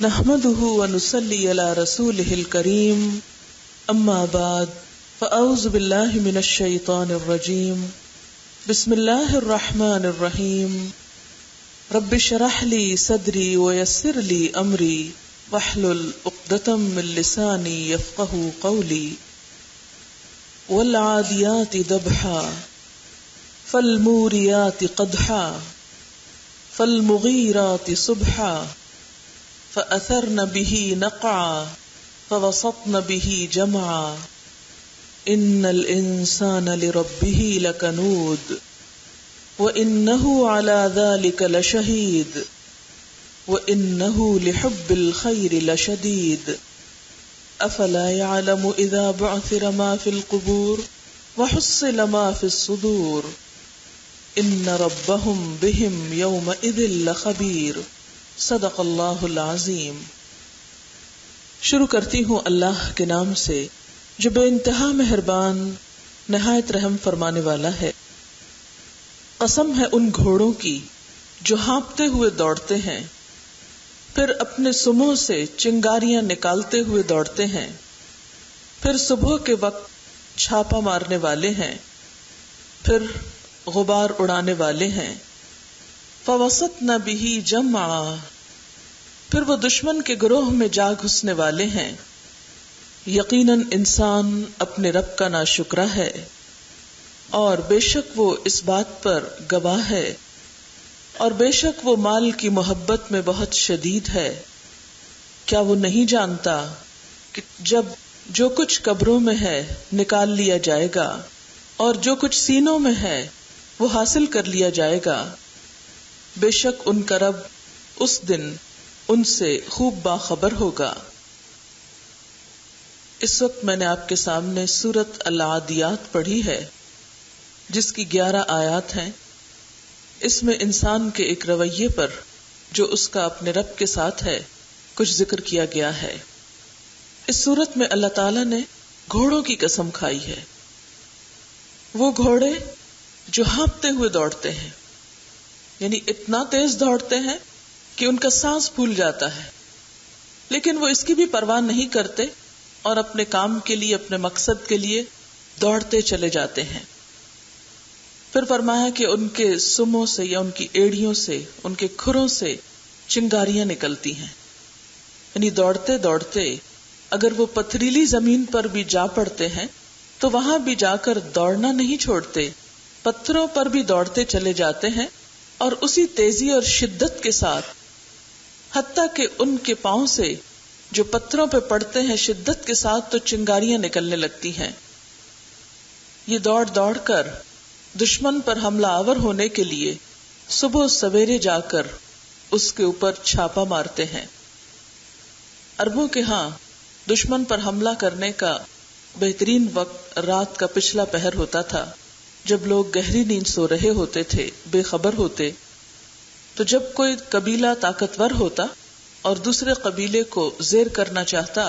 نحمده ونصلي على رسوله الكريم اما بعد فاعوذ بالله من الشيطان الرجيم بسم الله الرحمن الرحيم رب اشرح لي صدري ويسر لي امري واحلل عقدة من لساني يفقهوا قولي والعاديات ضبحا فالموريات قدحا فالمغيرات صبحا فأثرن به نقعا فوسطن به جمعا إن الإنسان لربه لكنود وإنه على ذلك لشهيد وإنه لحب الخير لشديد أفلا يعلم إذا بعثر ما في القبور وحصل ما في الصدور إن ربهم بهم يومئذ لخبير صدق اللہ العظیم۔ شروع کرتی ہوں اللہ کے نام سے جو بے انتہا مہربان نہایت رحم فرمانے والا ہے۔ قسم ہے ان گھوڑوں کی جو ہانپتے ہوئے دوڑتے ہیں، پھر اپنے سموں سے چنگاریاں نکالتے ہوئے دوڑتے ہیں، پھر صبح کے وقت چھاپا مارنے والے ہیں، پھر غبار اڑانے والے ہیں۔ فوسطن به جمعا، پھر وہ دشمن کے گروہ میں جا گھسنے والے ہیں۔ یقیناً انسان اپنے رب کا ناشکرا ہے اور بے شک وہ اس بات پر گواہ ہے، اور بے شک وہ مال کی محبت میں بہت شدید ہے۔ کیا وہ نہیں جانتا کہ جب جو کچھ قبروں میں ہے نکال لیا جائے گا اور جو کچھ سینوں میں ہے وہ حاصل کر لیا جائے گا؟ بے شک ان کا رب اس دن ان سے خوب باخبر ہوگا۔ اس وقت میں نے آپ کے سامنے سورۃ العادیات پڑھی ہے جس کی 11 آیات ہیں۔ اس میں انسان کے ایک رویے پر جو اس کا اپنے رب کے ساتھ ہے کچھ ذکر کیا گیا ہے۔ اس سورت میں اللہ تعالیٰ نے گھوڑوں کی قسم کھائی ہے، وہ گھوڑے جو ہانپتے ہوئے دوڑتے ہیں، یعنی اتنا تیز دوڑتے ہیں کہ ان کا سانس پھول جاتا ہے، لیکن وہ اس کی بھی پرواہ نہیں کرتے اور اپنے کام کے لیے، اپنے مقصد کے لیے دوڑتے چلے جاتے ہیں۔ پھر فرمایا کہ ان کے سموں سے یا ان کی ایڑیوں سے، ان کے کھروں سے چنگاریاں نکلتی ہیں، یعنی دوڑتے دوڑتے اگر وہ پتھریلی زمین پر بھی جا پڑتے ہیں تو وہاں بھی جا کر دوڑنا نہیں چھوڑتے، پتھروں پر بھی دوڑتے چلے جاتے ہیں اور اسی تیزی اور شدت کے ساتھ، حتیٰ کہ ان کے پاؤں سے جو پتھروں پہ پڑتے ہیں شدت کے ساتھ تو چنگاریاں نکلنے لگتی ہیں۔ یہ دوڑ دوڑ کر دشمن پر حملہ آور ہونے کے لیے صبح سویرے جا کر اس کے اوپر چھاپا مارتے ہیں۔ عربوں کے ہاں دشمن پر حملہ کرنے کا بہترین وقت رات کا پچھلا پہر ہوتا تھا، جب لوگ گہری نیند سو رہے ہوتے تھے، بے خبر ہوتے۔ تو جب کوئی قبیلہ طاقتور ہوتا اور دوسرے قبیلے کو زیر کرنا چاہتا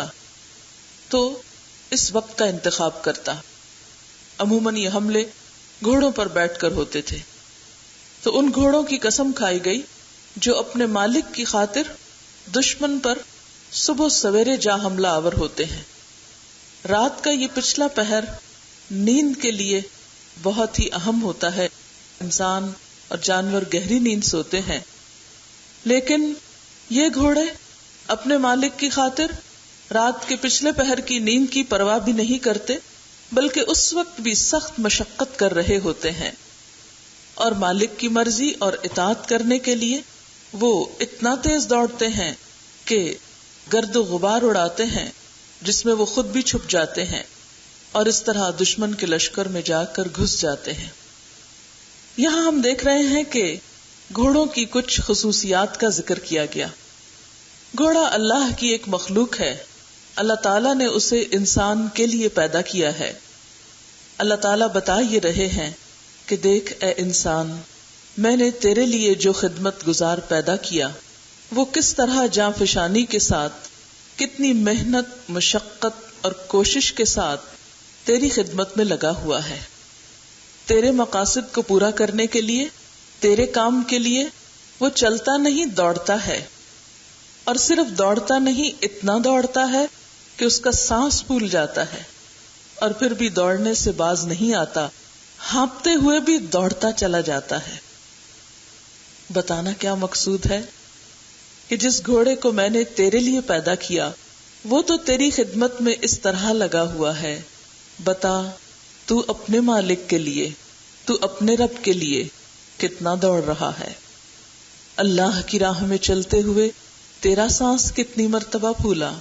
تو اس وقت کا انتخاب کرتا۔ عموماً یہ حملے گھوڑوں پر بیٹھ کر ہوتے تھے۔ تو ان گھوڑوں کی قسم کھائی گئی جو اپنے مالک کی خاطر دشمن پر صبح سویرے جا حملہ آور ہوتے ہیں۔ رات کا یہ پچھلا پہر نیند کے لیے بہت ہی اہم ہوتا ہے۔ انسان اور جانور گہری نیند سوتے ہیں، لیکن یہ گھوڑے اپنے مالک کی خاطر رات کے پچھلے پہر کی نیند کی پرواہ بھی نہیں کرتے، بلکہ اس وقت بھی سخت مشقت کر رہے ہوتے ہیں، اور مالک کی مرضی اور اطاعت کرنے کے لیے وہ اتنا تیز دوڑتے ہیں کہ گرد و غبار اڑاتے ہیں جس میں وہ خود بھی چھپ جاتے ہیں، اور اس طرح دشمن کے لشکر میں جا کر گھس جاتے ہیں۔ یہاں ہم دیکھ رہے ہیں کہ گھوڑوں کی کچھ خصوصیات کا ذکر کیا گیا۔ گھوڑا اللہ کی ایک مخلوق ہے، اللہ تعالیٰ نے اسے انسان کے لیے پیدا کیا ہے۔ اللہ تعالیٰ بتا یہ رہے ہیں کہ دیکھ اے انسان، میں نے تیرے لیے جو خدمت گزار پیدا کیا وہ کس طرح جاں فشانی کے ساتھ، کتنی محنت، مشقت اور کوشش کے ساتھ تیری خدمت میں لگا ہوا ہے۔ تیرے مقاصد کو پورا کرنے کے لیے، تیرے کام کے لیے وہ چلتا نہیں دوڑتا ہے۔ اور صرف دوڑتا نہیں، اتنا دوڑتا ہے کہ اس کا سانس پھول جاتا ہے، اور پھر بھی دوڑنے سے باز نہیں آتا، ہانپتے ہوئے بھی دوڑتا چلا جاتا ہے۔ بتانا کیا مقصود ہے کہ جس گھوڑے کو میں نے تیرے لیے پیدا کیا وہ تو تیری خدمت میں اس طرح لگا ہوا ہے، بتا تو اپنے مالک کے لیے، تو اپنے رب کے لیے کتنا دوڑ رہا ہے۔ اللہ کی راہ میں چلتے ہوئے تیرا سانس کتنی مرتبہ پھولا،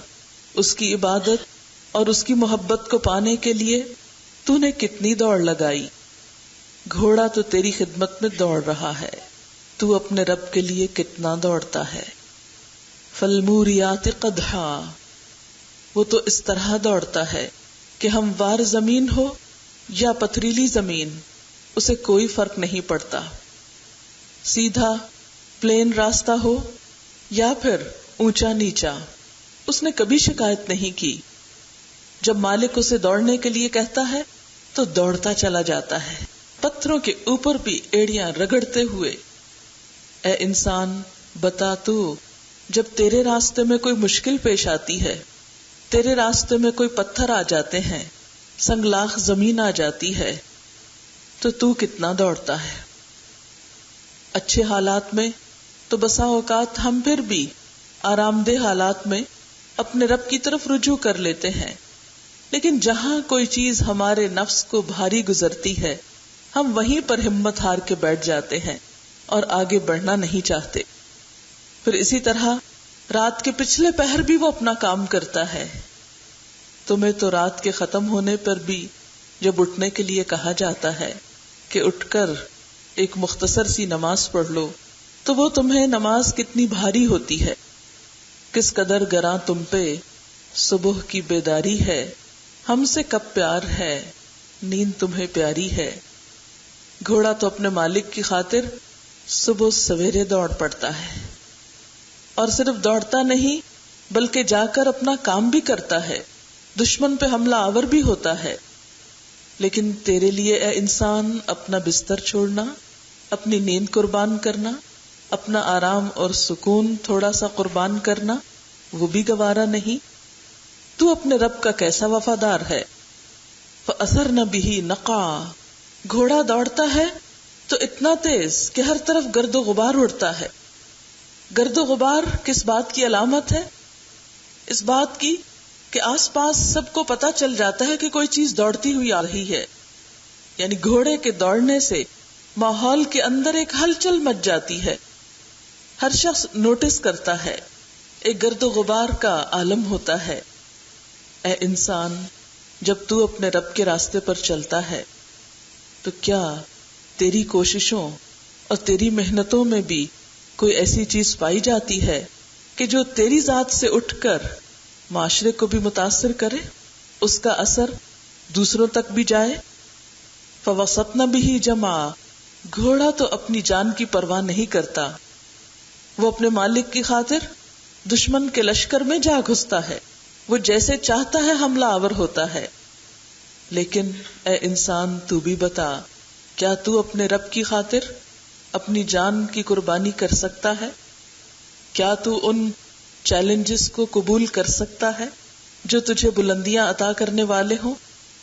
اس کی عبادت اور اس کی محبت کو پانے کے لیے تو نے کتنی دوڑ لگائی۔ گھوڑا تو تیری خدمت میں دوڑ رہا ہے، تو اپنے رب کے لیے کتنا دوڑتا ہے۔ فالموریات قدحا، وہ تو اس طرح دوڑتا ہے کہ ہموار زمین ہو یا پتھریلی زمین، اسے کوئی فرق نہیں پڑتا، سیدھا پلین راستہ ہو یا پھر اونچا نیچا، اس نے کبھی شکایت نہیں کی۔ جب مالک اسے دوڑنے کے لیے کہتا ہے تو دوڑتا چلا جاتا ہے، پتھروں کے اوپر بھی ایڑیاں رگڑتے ہوئے۔ اے انسان بتا تو، جب تیرے راستے میں کوئی مشکل پیش آتی ہے، تیرے راستے میں کوئی پتھر آ جاتے ہیں، سنگلاخ زمین آ جاتی ہے، تو کتنا دوڑتا ہے۔ اچھے حالات میں تو بسا اوقات ہم پھر بھی آرام دہ حالات میں اپنے رب کی طرف رجوع کر لیتے ہیں، لیکن جہاں کوئی چیز ہمارے نفس کو بھاری گزرتی ہے ہم وہیں پر ہمت ہار کے بیٹھ جاتے ہیں اور آگے بڑھنا نہیں چاہتے۔ پھر اسی طرح رات کے پچھلے پہر بھی وہ اپنا کام کرتا ہے۔ تمہیں تو رات کے ختم ہونے پر بھی جب اٹھنے کے لیے کہا جاتا ہے کہ اٹھ کر ایک مختصر سی نماز پڑھ لو، تو وہ تمہیں نماز کتنی بھاری ہوتی ہے، کس قدر گراں تم پہ صبح کی بیداری ہے، ہم سے کب پیار ہے، نیند تمہیں پیاری ہے۔ گھوڑا تو اپنے مالک کی خاطر صبح سویرے دوڑ پڑتا ہے، اور صرف دوڑتا نہیں بلکہ جا کر اپنا کام بھی کرتا ہے، دشمن پہ حملہ آور بھی ہوتا ہے۔ لیکن تیرے لیے اے انسان اپنا بستر چھوڑنا، اپنی نیند قربان کرنا، اپنا آرام اور سکون تھوڑا سا قربان کرنا، وہ بھی گوارا نہیں۔ تو اپنے رب کا کیسا وفادار ہے۔ فَأَثَرْنَ بِهِ نَقْعًا، گھوڑا دوڑتا ہے تو اتنا تیز کہ ہر طرف گرد و غبار اڑتا ہے۔ گرد و غبار کس بات کی علامت ہے؟ اس بات کی کہ آس پاس سب کو پتا چل جاتا ہے کہ کوئی چیز دوڑتی ہوئی آ رہی ہے، یعنی گھوڑے کے دوڑنے سے ماحول کے اندر ایک ہلچل مچ جاتی ہے، ہر شخص نوٹس کرتا ہے، ایک گرد و غبار کا عالم ہوتا ہے۔ اے انسان، جب تو اپنے رب کے راستے پر چلتا ہے تو کیا تیری کوششوں اور تیری محنتوں میں بھی کوئی ایسی چیز پائی جاتی ہے کہ جو تیری ذات سے اٹھ کر معاشرے کو بھی متاثر کرے، اس کا اثر دوسروں تک بھی جائے؟ فَوَسَطْنَ بِهِ جَمْعًا، گھوڑا تو اپنی جان کی پرواہ نہیں کرتا، وہ اپنے مالک کی خاطر دشمن کے لشکر میں جا گھستا ہے، وہ جیسے چاہتا ہے حملہ آور ہوتا ہے۔ لیکن اے انسان تو بھی بتا، کیا تو اپنے رب کی خاطر اپنی جان کی قربانی کر سکتا ہے؟ کیا تو ان چیلنجز کو قبول کر سکتا ہے جو تجھے بلندیاں عطا کرنے والے ہوں،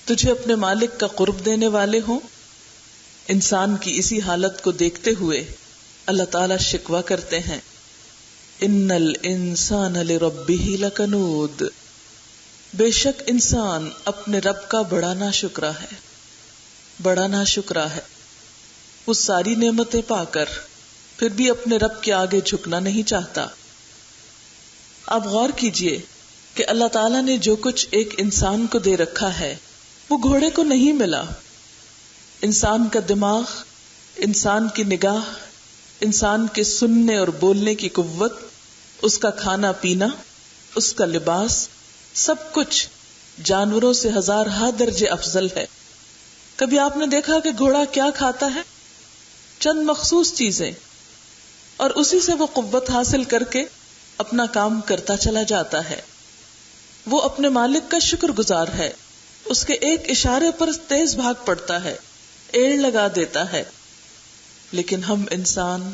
تجھے اپنے مالک کا قرب دینے والے ہوں؟ انسان کی اسی حالت کو دیکھتے ہوئے اللہ تعالیٰ شکوہ کرتے ہیں، ان الانسان لربہ لکنود، بے شک انسان اپنے رب کا بڑا ناشکرا ہے، بڑا ناشکرا ہے۔ وہ ساری نعمتیں پا کر پھر بھی اپنے رب کے آگے جھکنا نہیں چاہتا۔ آپ غور کیجئے کہ اللہ تعالیٰ نے جو کچھ ایک انسان کو دے رکھا ہے وہ گھوڑے کو نہیں ملا۔ انسان کا دماغ، انسان کی نگاہ، انسان کے سننے اور بولنے کی قوت، اس کا کھانا پینا، اس کا لباس، سب کچھ جانوروں سے ہزارہا درجے افضل ہے۔ کبھی آپ نے دیکھا کہ گھوڑا کیا کھاتا ہے؟ چند مخصوص چیزیں، اور اسی سے وہ قوت حاصل کر کے اپنا کام کرتا چلا جاتا ہے۔ وہ اپنے مالک کا شکر گزار ہے، اس کے ایک اشارے پر تیز بھاگ پڑتا ہے، ایڑ لگا دیتا ہے۔ لیکن ہم انسان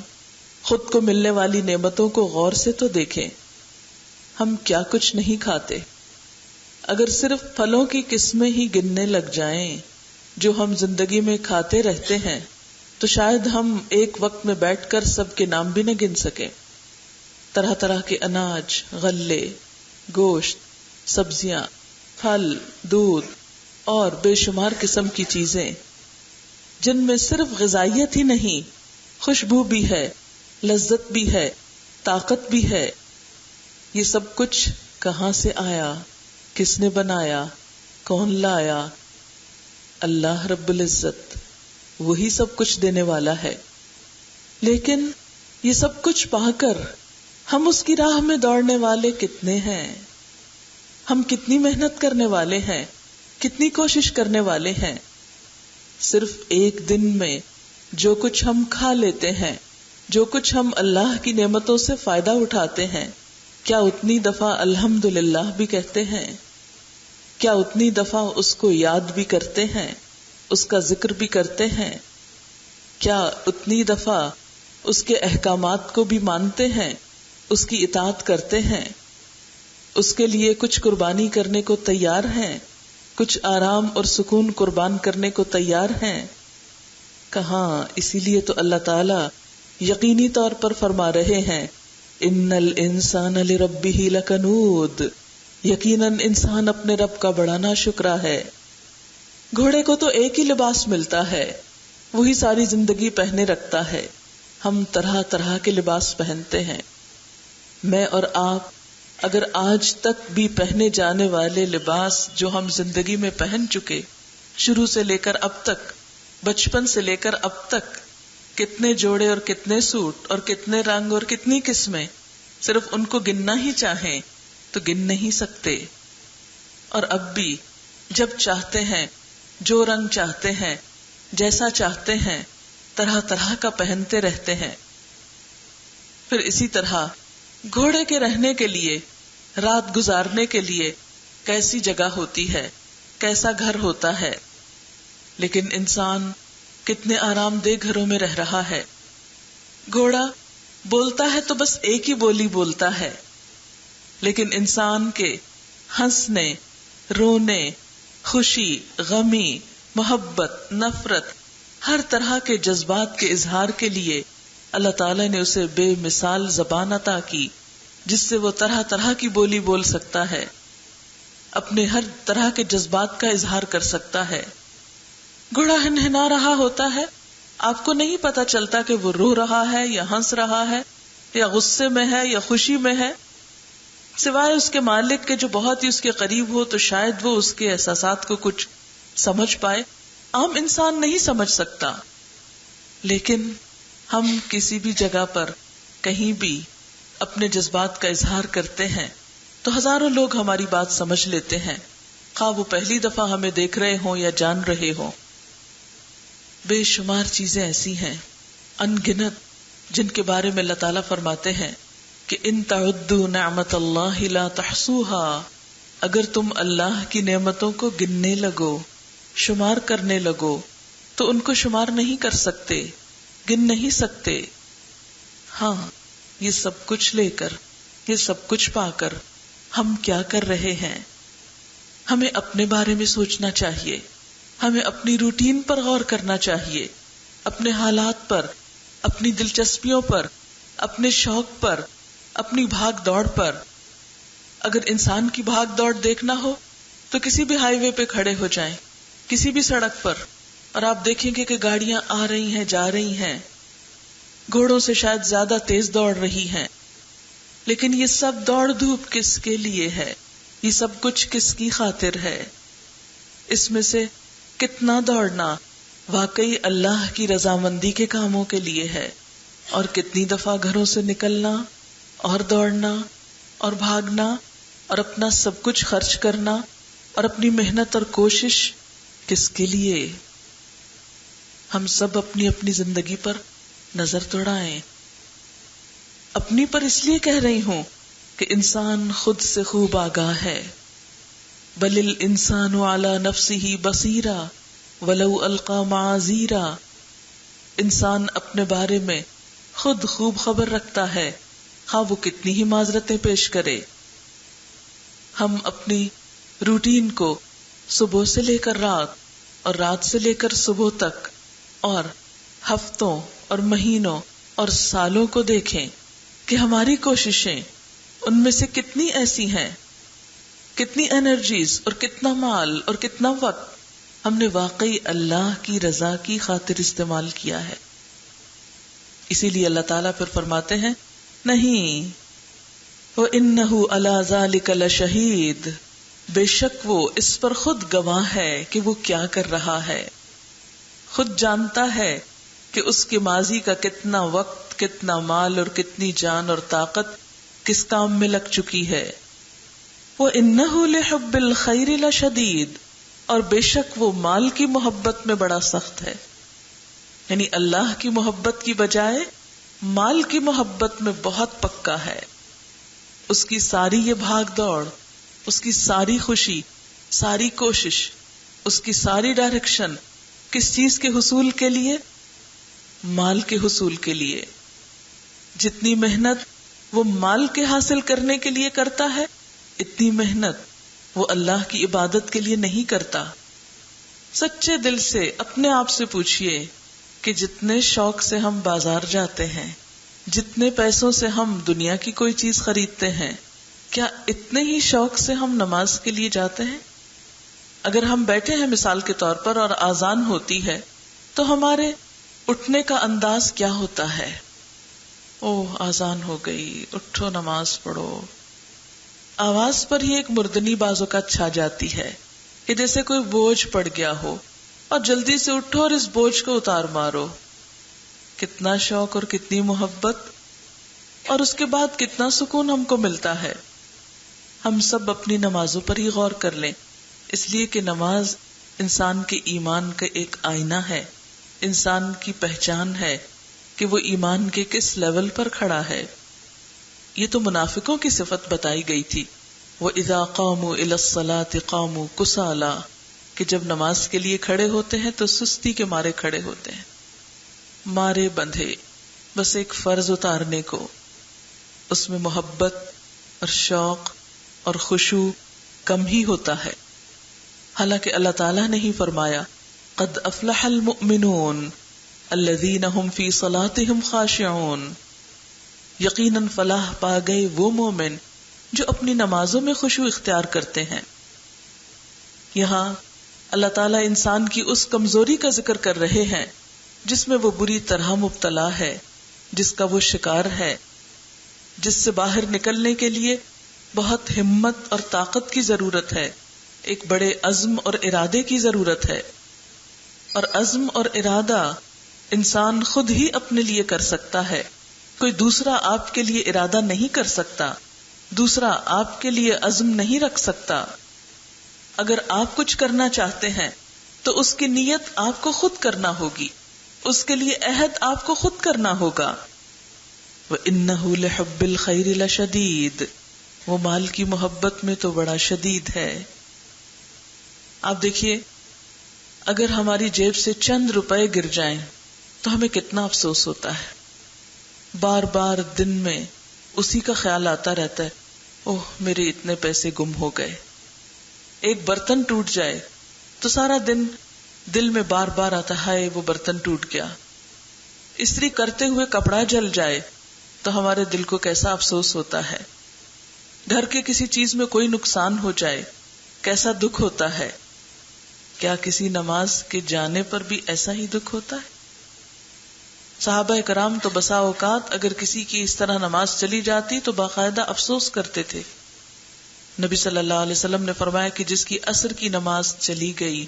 خود کو ملنے والی نعمتوں کو غور سے تو دیکھیں، ہم کیا کچھ نہیں کھاتے. اگر صرف پھلوں کی قسمیں ہی گننے لگ جائیں جو ہم زندگی میں کھاتے رہتے ہیں تو شاید ہم ایک وقت میں بیٹھ کر سب کے نام بھی نہ گن سکیں. طرح طرح کے اناج، غلے، گوشت، سبزیاں، پھل، دودھ اور بے شمار قسم کی چیزیں جن میں صرف غذائیت ہی نہیں، خوشبو بھی ہے، لذت بھی ہے، طاقت بھی ہے. یہ سب کچھ کہاں سے آیا؟ کس نے بنایا؟ کون لایا؟ اللہ رب العزت. وہی سب کچھ دینے والا ہے. لیکن یہ سب کچھ پا کر ہم اس کی راہ میں دوڑنے والے کتنے ہیں؟ ہم کتنی محنت کرنے والے ہیں؟ کتنی کوشش کرنے والے ہیں؟ صرف ایک دن میں جو کچھ ہم کھا لیتے ہیں، جو کچھ ہم اللہ کی نعمتوں سے فائدہ اٹھاتے ہیں، کیا اتنی دفعہ الحمدللہ بھی کہتے ہیں؟ کیا اتنی دفعہ اس کو یاد بھی کرتے ہیں، اس کا ذکر بھی کرتے ہیں؟ کیا اتنی دفعہ اس کے احکامات کو بھی مانتے ہیں، اس کی اطاعت کرتے ہیں، اس کے لیے کچھ قربانی کرنے کو تیار ہیں، کچھ آرام اور سکون قربان کرنے کو تیار ہیں؟ کہاں. اسی لیے تو اللہ تعالی یقینی طور پر فرما رہے ہیں ان الانسان لربہ لکنود، یقیناً انسان اپنے رب کا بڑا ناشکرا ہے. گھوڑے کو تو ایک ہی لباس ملتا ہے، وہی ساری زندگی پہنے رکھتا ہے. ہم طرح طرح کے لباس پہنتے ہیں. میں اور آپ اگر آج تک بھی پہنے جانے والے لباس جو ہم زندگی میں پہن چکے، شروع سے لے کر اب تک، بچپن سے لے کر اب تک، کتنے جوڑے اور کتنے سوٹ اور کتنے رنگ اور کتنی قسمیں، صرف ان کو گننا ہی چاہیں تو گن نہیں سکتے. اور اب بھی جب چاہتے ہیں، جو رنگ چاہتے ہیں، جیسا چاہتے ہیں، طرح طرح کا پہنتے رہتے ہیں. پھر اسی طرح گھوڑے کے رہنے کے لیے، رات گزارنے کے لیے کیسی جگہ ہوتی ہے، کیسا گھر ہوتا ہے. لیکن انسان کتنے آرام دہ گھروں میں رہ رہا ہے. گھوڑا بولتا ہے تو بس ایک ہی بولی بولتا ہے، لیکن انسان کے ہنسنے، رونے، خوشی، غمی، محبت، نفرت، ہر طرح کے جذبات کے اظہار کے لیے اللہ تعالیٰ نے اسے بے مثال زبان عطا کی، جس سے وہ طرح طرح کی بولی بول سکتا ہے، اپنے ہر طرح کے جذبات کا اظہار کر سکتا ہے. گھوڑا ہنہنا رہا ہوتا ہے، آپ کو نہیں پتا چلتا کہ وہ رو رہا ہے یا ہنس رہا ہے یا غصے میں ہے یا خوشی میں ہے، سوائے اس کے مالک کے جو بہت ہی اس کے قریب ہو تو شاید وہ اس کے احساسات کو کچھ سمجھ پائے. عام انسان نہیں سمجھ سکتا. لیکن ہم کسی بھی جگہ پر کہیں بھی اپنے جذبات کا اظہار کرتے ہیں تو ہزاروں لوگ ہماری بات سمجھ لیتے ہیں، خواہ وہ پہلی دفعہ ہمیں دیکھ رہے ہوں یا جان رہے ہوں. بے شمار چیزیں ایسی ہیں، ان گنت، جن کے بارے میں اللہ تعالیٰ فرماتے ہیں کہ ان تعدوا نعمت اللہ لا تحصوها، اگر تم اللہ کی نعمتوں کو گننے لگو، شمار کرنے لگو تو ان کو شمار نہیں کر سکتے، گن نہیں سکتے. ہاں، یہ سب کچھ لے کر، یہ سب کچھ پا کر ہم کیا کر رہے ہیں؟ ہمیں اپنے بارے میں سوچنا چاہیے، ہمیں اپنی روٹین پر غور کرنا چاہیے، اپنے حالات پر، اپنی دلچسپیوں پر، اپنے شوق پر، اپنی بھاگ دوڑ پر. اگر انسان کی بھاگ دوڑ دیکھنا ہو تو کسی بھی ہائی وے پہ کھڑے ہو جائیں، کسی بھی سڑک پر، اور آپ دیکھیں گے کہ گاڑیاں آ رہی ہیں، جا رہی ہیں، گھوڑوں سے شاید زیادہ تیز دوڑ رہی ہیں. لیکن یہ سب دوڑ دھوپ کس کے لیے ہے؟ یہ سب کچھ کس کی خاطر ہے؟ اس میں سے کتنا دوڑنا واقعی اللہ کی رضامندی کے کاموں کے لیے ہے، اور کتنی دفعہ گھروں سے نکلنا اور دوڑنا اور بھاگنا اور اپنا سب کچھ خرچ کرنا اور اپنی محنت اور کوشش کس کے لیے؟ ہم سب اپنی اپنی زندگی پر نظر دوڑائیں. اپنی پر اس لیے کہہ رہی ہوں کہ انسان خود سے خوب آگاہ ہے. بل الانسان علی نفسہ بصیرا ولو القی معاذیرا، انسان اپنے بارے میں خود خوب خبر رکھتا ہے، خواہ وہ کتنی ہی معذرتیں پیش کرے، ہم اپنی روٹین کو صبح سے لے کر رات اور رات سے لے کر صبح تک اور ہفتوں اور مہینوں اور سالوں کو دیکھیں کہ ہماری کوششیں ان میں سے کتنی ایسی ہیں، کتنی انرجیز اور کتنا مال اور کتنا وقت ہم نے واقعی اللہ کی رضا کی خاطر استعمال کیا ہے۔ اسی لیے اللہ تعالیٰ پھر فرماتے ہیں نہیں، وَإِنَّهُ عَلَى ذَلِكَ لَشَهِيدٌ، بے شک وہ اس پر خود گواہ ہے کہ وہ کیا کر رہا ہے، خود جانتا ہے کہ اس کے ماضی کا کتنا وقت، کتنا مال اور کتنی جان اور طاقت کس کام میں لگ چکی ہے۔ وَإِنَّهُ لِحُبِّ الْخَيْرِ لَشَدِيدٌ، اور بے شک وہ مال کی محبت میں بڑا سخت ہے، یعنی اللہ کی محبت کی بجائے مال کی محبت میں بہت پکا ہے۔ اس کی ساری یہ بھاگ دوڑ، اس کی ساری خوشی، ساری کوشش، اس کی ساری ڈائریکشن کس چیز کے حصول کے لیے؟ مال کے حصول کے لیے۔ جتنی محنت وہ مال کے حاصل کرنے کے لیے کرتا ہے، اتنی محنت وہ اللہ کی عبادت کے لیے نہیں کرتا۔ سچے دل سے اپنے آپ سے پوچھئے کہ جتنے شوق سے ہم بازار جاتے ہیں، جتنے پیسوں سے ہم دنیا کی کوئی چیز خریدتے ہیں، کیا اتنے ہی شوق سے ہم نماز کے لیے جاتے ہیں؟ اگر ہم بیٹھے ہیں مثال کے طور پر اور اذان ہوتی ہے تو ہمارے اٹھنے کا انداز کیا ہوتا ہے؟ اوہ اذان ہو گئی، اٹھو نماز پڑھو۔ آواز پر ہی ایک مردنی بعض اوقات چھا جاتی ہے کہ جیسے کوئی بوجھ پڑ گیا ہو اور جلدی سے اٹھو اور اس بوجھ کو اتار مارو۔ کتنا شوق اور کتنی محبت، اور اس کے بعد کتنا سکون ہم کو ملتا ہے۔ ہم سب اپنی نمازوں پر ہی غور کر لیں، اس لیے کہ نماز انسان کے ایمان کا ایک آئینہ ہے، انسان کی پہچان ہے کہ وہ ایمان کے کس لیول پر کھڑا ہے۔ یہ تو منافقوں کی صفت بتائی گئی تھی، وَإِذَا قَامُوا إِلَى الصَّلَاةِ قَامُوا كُسَالَىٰ، کہ جب نماز کے لیے کھڑے ہوتے ہیں تو سستی کے مارے کھڑے ہوتے ہیں، مارے بندھے، بس ایک فرض اتارنے کو۔ اس میں محبت اور شوق اور خشوع کم ہی ہوتا ہے، حالانکہ اللہ تعالیٰ نے ہی فرمایا قد افلح المؤمنون الذین هم فی صلاتهم خاشعون، یقیناً فلاح پا گئے وہ مومن جو اپنی نمازوں میں خشوع اختیار کرتے ہیں۔ یہاں اللہ تعالیٰ انسان کی اس کمزوری کا ذکر کر رہے ہیں جس میں وہ بری طرح مبتلا ہے، جس کا وہ شکار ہے، جس سے باہر نکلنے کے لیے بہت ہمت اور طاقت کی ضرورت ہے، ایک بڑے عزم اور ارادے کی ضرورت ہے۔ اور عزم اور ارادہ انسان خود ہی اپنے لیے کر سکتا ہے، کوئی دوسرا آپ کے لیے ارادہ نہیں کر سکتا، دوسرا آپ کے لیے عزم نہیں رکھ سکتا۔ اگر آپ کچھ کرنا چاہتے ہیں تو اس کی نیت آپ کو خود کرنا ہوگی، اس کے لیے عہد آپ کو خود کرنا ہوگا۔ وَإِنَّهُ لِحُبِّ الْخَيْرِ لَشَدِيدٌ، وہ مال کی محبت میں تو بڑا شدید ہے۔ آپ دیکھیے، اگر ہماری جیب سے چند روپے گر جائیں تو ہمیں کتنا افسوس ہوتا ہے، بار بار دن میں اسی کا خیال آتا رہتا ہے، اوہ میرے اتنے پیسے گم ہو گئے۔ ایک برتن ٹوٹ جائے تو سارا دن دل میں بار بار آتا ہے، ہائے وہ برتن ٹوٹ گیا۔ استری کرتے ہوئے کپڑا جل جائے تو ہمارے دل کو کیسا افسوس ہوتا ہے۔ گھر کے کسی چیز میں کوئی نقصان ہو جائے کیسا دکھ ہوتا ہے۔ کیا کسی نماز کے جانے پر بھی ایسا ہی دکھ ہوتا ہے؟ صحابہ کرام تو بسا اوقات اگر کسی کی اس طرح نماز چلی جاتی تو باقاعدہ افسوس کرتے تھے۔ نبی صلی اللہ علیہ وسلم نے فرمایا کہ جس کی عصر کی نماز چلی گئی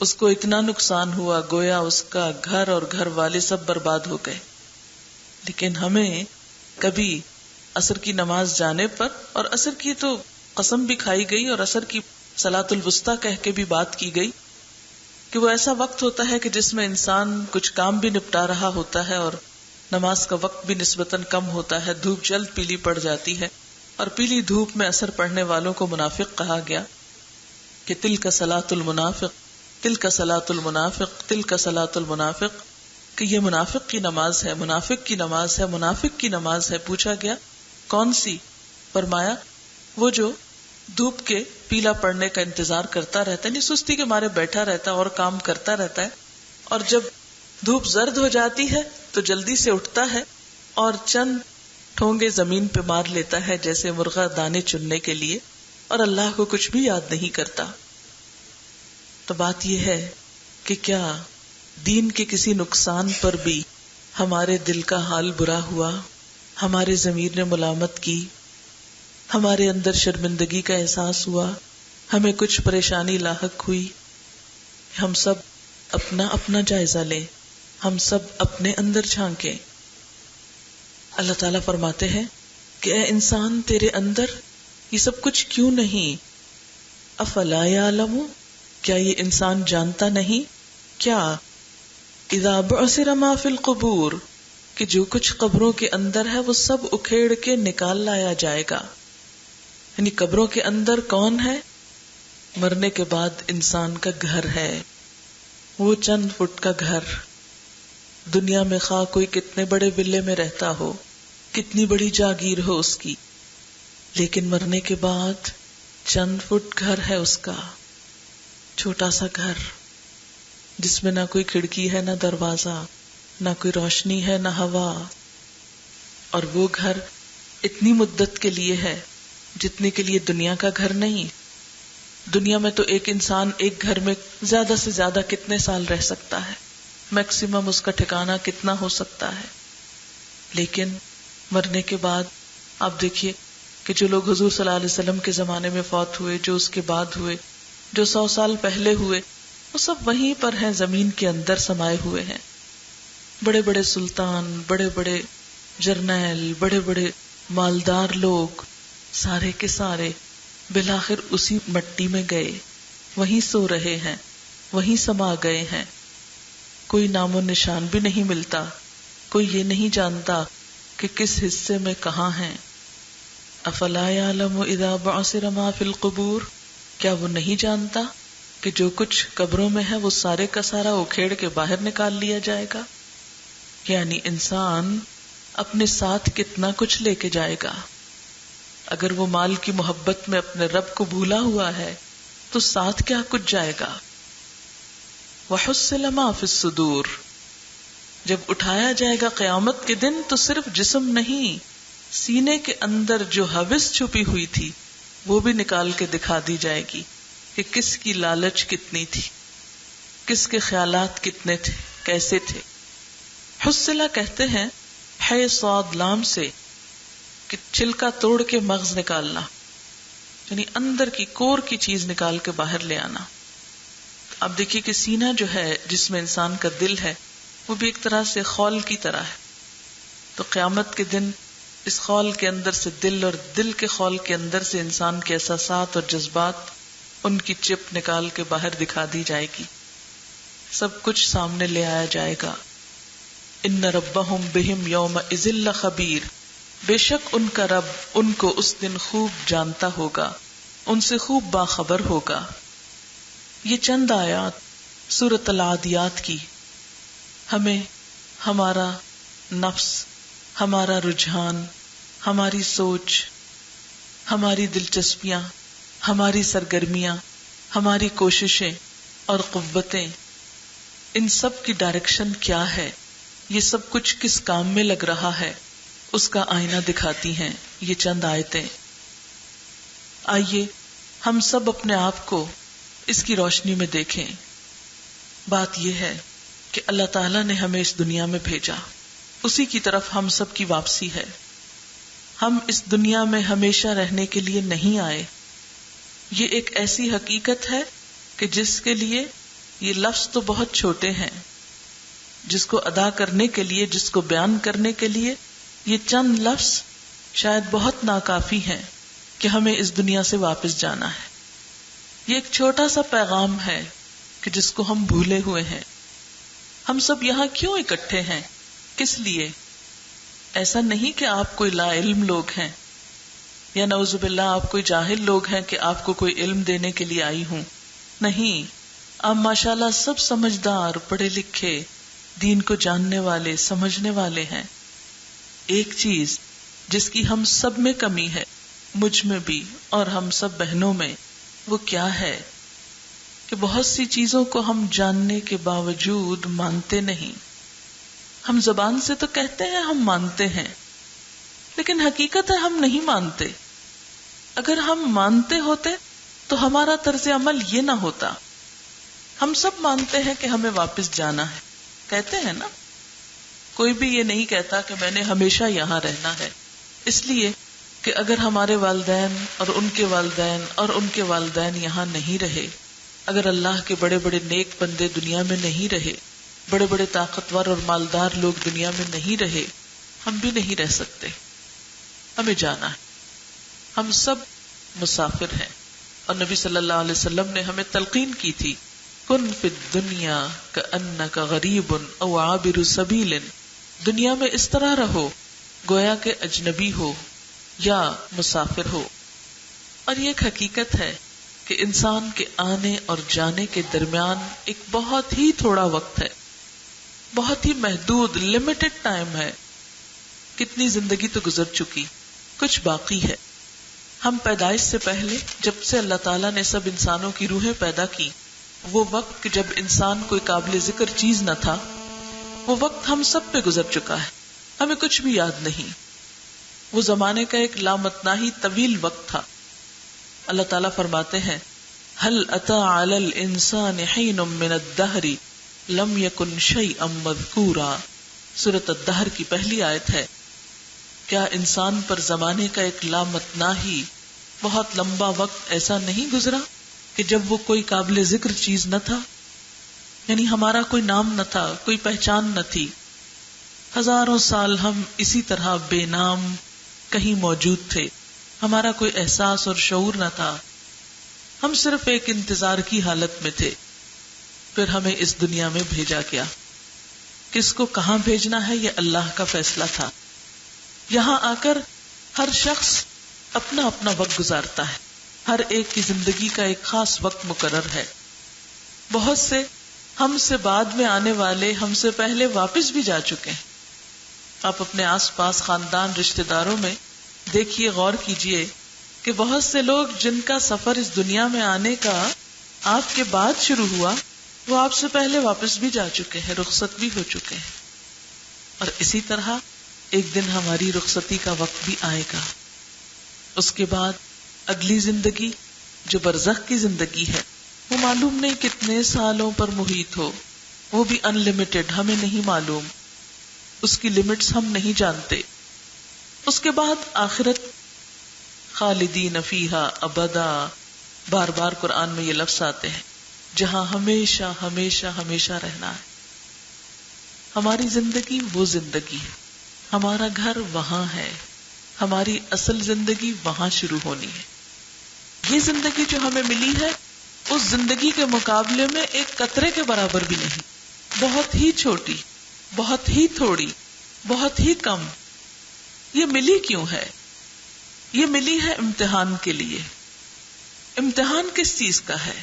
اس کو اتنا نقصان ہوا گویا اس کا گھر اور گھر والے سب برباد ہو گئے۔ لیکن ہمیں کبھی عصر کی نماز جانے پر، اور عصر کی تو قسم بھی کھائی گئی اور عصر کی صلاۃ الوسطیٰ کہہ کے بھی بات کی گئی کہ وہ ایسا وقت ہوتا ہے کہ جس میں انسان کچھ کام بھی نپٹا رہا ہوتا ہے اور نماز کا وقت بھی نسبتاً کم ہوتا ہے، دھوپ جلد پیلی پڑ جاتی ہے، اور پیلی دھوپ میں اثر پڑنے والوں کو منافق کہا گیا کہ تلک صلاۃ المنافق، تلک صلاۃ المنافق، تلک صلاۃ المنافق، کہ یہ منافق کی نماز ہے، منافق کی نماز ہے، منافق کی نماز ہے۔ پوچھا گیا کون سی؟ فرمایا وہ جو دھوپ کے پیلا پڑنے کا انتظار کرتا رہتا ہے، نہیں سستی کے مارے بیٹھا رہتا ہے اور کام کرتا رہتا ہے، اور جب دھوپ زرد ہو جاتی ہے تو جلدی سے اٹھتا ہے اور چند ٹھونگے زمین پہ مار لیتا ہے جیسے مرغا دانے چننے کے لیے، اور اللہ کو کچھ بھی یاد نہیں کرتا۔ تو بات یہ ہے کہ کیا دین کے کسی نقصان پر بھی ہمارے دل کا حال برا ہوا، ہمارے ضمیر نے ملامت کی، ہمارے اندر شرمندگی کا احساس ہوا، ہمیں کچھ پریشانی لاحق ہوئی؟ ہم سب اپنا اپنا جائزہ لیں، ہم سب اپنے اندر جھانکیں۔ اللہ تعالیٰ فرماتے ہیں کہ اے انسان تیرے اندر یہ سب کچھ کیوں نہیں؟ افلا یعلم، کیا یہ انسان جانتا نہیں؟ کیا اذا بعثر ما فی القبور، کہ جو کچھ قبروں کے اندر ہے وہ سب اکھیڑ کے نکال لایا جائے گا۔ یعنی قبروں کے اندر کون ہے؟ مرنے کے بعد انسان کا گھر ہے، وہ چند فٹ کا گھر۔ دنیا میں خواہ کوئی کتنے بڑے ویلے میں رہتا ہو، کتنی بڑی جاگیر ہو اس کی، لیکن مرنے کے بعد چند فٹ گھر ہے اس کا، چھوٹا سا گھر جس میں نہ کوئی کھڑکی ہے، نہ دروازہ، نہ کوئی روشنی ہے، نہ ہوا، اور وہ گھر اتنی مدت کے لیے ہے جتنے کے لیے دنیا کا گھر نہیں۔ دنیا میں تو ایک انسان ایک گھر میں زیادہ سے زیادہ کتنے سال رہ سکتا ہے، میکسیمم اس کا ٹھکانہ کتنا ہو سکتا ہے، لیکن مرنے کے بعد آپ دیکھیے کہ جو لوگ حضور صلی اللہ علیہ وسلم کے زمانے میں فوت ہوئے، جو اس کے بعد ہوئے، جو 100 سال پہلے ہوئے، وہ سب وہیں پر ہیں، زمین کے اندر سمائے ہوئے ہیں۔ بڑے بڑے سلطان، بڑے بڑے جرنیل، بڑے بڑے مالدار لوگ، سارے کے سارے بالآخر اسی مٹی میں گئے، وہیں سو رہے ہیں، وہیں سما گئے ہیں۔ کوئی نام و نشان بھی نہیں ملتا، کوئی یہ نہیں جانتا کہ کس حصے میں کہاں ہیں۔ افلا یعلم اذا بعثر ما فی القبور، کیا وہ نہیں جانتا کہ جو کچھ قبروں میں ہے وہ سارے کا سارا اکھیڑ کے باہر نکال لیا جائے گا؟ یعنی انسان اپنے ساتھ کتنا کچھ لے کے جائے گا۔ اگر وہ مال کی محبت میں اپنے رب کو بھولا ہوا ہے تو ساتھ کیا کچھ جائے گا۔ وَحُصِّلَ مَا فِي الصُّدُورِ، جب اٹھایا جائے گا قیامت کے دن تو صرف جسم نہیں، سینے کے اندر جو ہوس چھپی ہوئی تھی وہ بھی نکال کے دکھا دی جائے گی کہ کس کی لالچ کتنی تھی، کس کے خیالات کتنے تھے، کیسے تھے۔ حصلہ کہتے ہیں ہے صاد لام سے کہ چھلکا توڑ کے مغز نکالنا، یعنی اندر کی کور کی چیز نکال کے باہر لے آنا۔ اب دیکھیے کہ سینہ جو ہے جس میں انسان کا دل ہے وہ بھی ایک طرح سے خول کی طرح ہے، تو قیامت کے دن اس خول کے اندر سے دل، اور دل کے خول کے اندر سے انسان کے احساسات اور جذبات، ان کی چپ نکال کے باہر دکھا دی جائے گی، سب کچھ سامنے لے آیا جائے گا۔ ان ربہم بہم یومئذ لخبیر، بے شک ان کا رب ان کو اس دن خوب جانتا ہوگا، ان سے خوب باخبر ہوگا۔ یہ چند آیات سورۃ العادیات کی ہمیں ہمارا نفس، ہمارا رجحان، ہماری سوچ، ہماری دلچسپیاں، ہماری سرگرمیاں، ہماری کوششیں اور قوتیں، ان سب کی ڈائریکشن کیا ہے، یہ سب کچھ کس کام میں لگ رہا ہے، اس کا آئینہ دکھاتی ہیں یہ چند آیتیں۔ آئیے ہم سب اپنے آپ کو اس کی روشنی میں دیکھیں۔ بات یہ ہے کہ اللہ تعالیٰ نے ہمیں اس دنیا میں بھیجا، اسی کی طرف ہم سب کی واپسی ہے۔ ہم اس دنیا میں ہمیشہ رہنے کے لیے نہیں آئے۔ یہ ایک ایسی حقیقت ہے کہ جس کے لیے یہ لفظ تو بہت چھوٹے ہیں، جس کو ادا کرنے کے لیے، جس کو بیان کرنے کے لیے یہ چند لفظ شاید بہت ناکافی ہیں کہ ہمیں اس دنیا سے واپس جانا ہے۔ یہ ایک چھوٹا سا پیغام ہے کہ جس کو ہم بھولے ہوئے ہیں۔ ہم سب یہاں کیوں اکٹھے ہیں، کس لیے؟ ایسا نہیں کہ آپ کوئی لا علم لوگ ہیں، یا نعوذ باللہ آپ کوئی جاہل لوگ ہیں کہ آپ کو کوئی علم دینے کے لیے آئی ہوں، نہیں، آپ ماشاءاللہ سب سمجھدار، پڑھے لکھے، دین کو جاننے والے، سمجھنے والے ہیں۔ ایک چیز جس کی ہم سب میں کمی ہے مجھ میں بھی اور ہم سب بہنوں میں وہ کیا ہے کہ بہت سی چیزوں کو ہم جاننے کے باوجود مانتے نہیں. ہم زبان سے تو کہتے ہیں ہم مانتے ہیں، لیکن حقیقت ہے ہم نہیں مانتے. اگر ہم مانتے ہوتے تو ہمارا طرز عمل یہ نہ ہوتا. ہم سب مانتے ہیں کہ ہمیں واپس جانا ہے، کہتے ہیں نا. کوئی بھی یہ نہیں کہتا کہ میں نے ہمیشہ یہاں رہنا ہے، اس لیے کہ اگر ہمارے والدین اور ان کے والدین اور ان کے والدین یہاں نہیں رہے، اگر اللہ کے بڑے بڑے نیک بندے دنیا میں نہیں رہے، بڑے بڑے طاقتور اور مالدار لوگ دنیا میں نہیں رہے، ہم بھی نہیں رہ سکتے. ہمیں جانا ہے. ہم سب مسافر ہیں. اور نبی صلی اللہ علیہ وسلم نے ہمیں تلقین کی تھی، کن فی الدنیا کأنک غریب او عابر سبیل. دنیا میں اس طرح رہو گویا کہ اجنبی ہو یا مسافر ہو. اور یہ ایک حقیقت ہے کہ انسان کے آنے اور جانے کے درمیان ایک بہت ہی تھوڑا وقت ہے، بہت ہی محدود لمیٹڈ ٹائم ہے. کتنی زندگی تو گزر چکی، کچھ باقی ہے. ہم پیدائش سے پہلے جب سے اللہ تعالیٰ نے سب انسانوں کی روحیں پیدا کی، وہ وقت کہ جب انسان کوئی قابل ذکر چیز نہ تھا، وہ وقت ہم سب پہ گزر چکا ہے. ہمیں کچھ بھی یاد نہیں. وہ زمانے کا ایک لامتناہی طویل وقت تھا. اللہ تعالیٰ فرماتے ہیں، هل أتى على الإنسان حين من الدهر لم يكن شيئا مذكورا. سورۃ الدہر کی پہلی آیت ہے. کیا انسان پر زمانے کا ایک لامتناہی بہت لمبا وقت ایسا نہیں گزرا کہ جب وہ کوئی قابل ذکر چیز نہ تھا؟ یعنی ہمارا کوئی نام نہ تھا، کوئی پہچان نہ تھی. ہزاروں سال ہم اسی طرح بے نام کہیں موجود تھے. ہمارا کوئی احساس اور شعور نہ تھا. ہم صرف ایک انتظار کی حالت میں تھے. پھر ہمیں اس دنیا میں بھیجا گیا. کس کو کہاں بھیجنا ہے یہ اللہ کا فیصلہ تھا. یہاں آ کر ہر شخص اپنا اپنا وقت گزارتا ہے. ہر ایک کی زندگی کا ایک خاص وقت مقرر ہے. بہت سے ہم سے بعد میں آنے والے ہم سے پہلے واپس بھی جا چکے ہیں. آپ اپنے آس پاس خاندان رشتہ داروں میں دیکھیے، غور کیجئے کہ بہت سے لوگ جن کا سفر اس دنیا میں آنے کا آپ کے بعد شروع ہوا، وہ آپ سے پہلے واپس بھی جا چکے ہیں، رخصت بھی ہو چکے ہیں. اور اسی طرح ایک دن ہماری رخصتی کا وقت بھی آئے گا. اس کے بعد اگلی زندگی جو برزخ کی زندگی ہے، وہ معلوم نہیں کتنے سالوں پر محیط ہو. وہ بھی ان لمیٹڈ، ہمیں نہیں معلوم، اس کی لمٹس ہم نہیں جانتے. اس کے بعد آخرت، خالدین فیہا ابدا. بار بار قرآن میں یہ لفظ آتے ہیں، جہاں ہمیشہ ہمیشہ ہمیشہ رہنا ہے. ہماری زندگی وہ زندگی ہے، ہمارا گھر وہاں ہے، ہماری اصل زندگی وہاں شروع ہونی ہے. یہ زندگی جو ہمیں ملی ہے اس زندگی کے مقابلے میں ایک قطرے کے برابر بھی نہیں. بہت ہی چھوٹی، بہت ہی تھوڑی، بہت ہی کم. یہ ملی کیوں ہے؟ یہ ملی ہے امتحان کے لیے. امتحان کس چیز کا ہے؟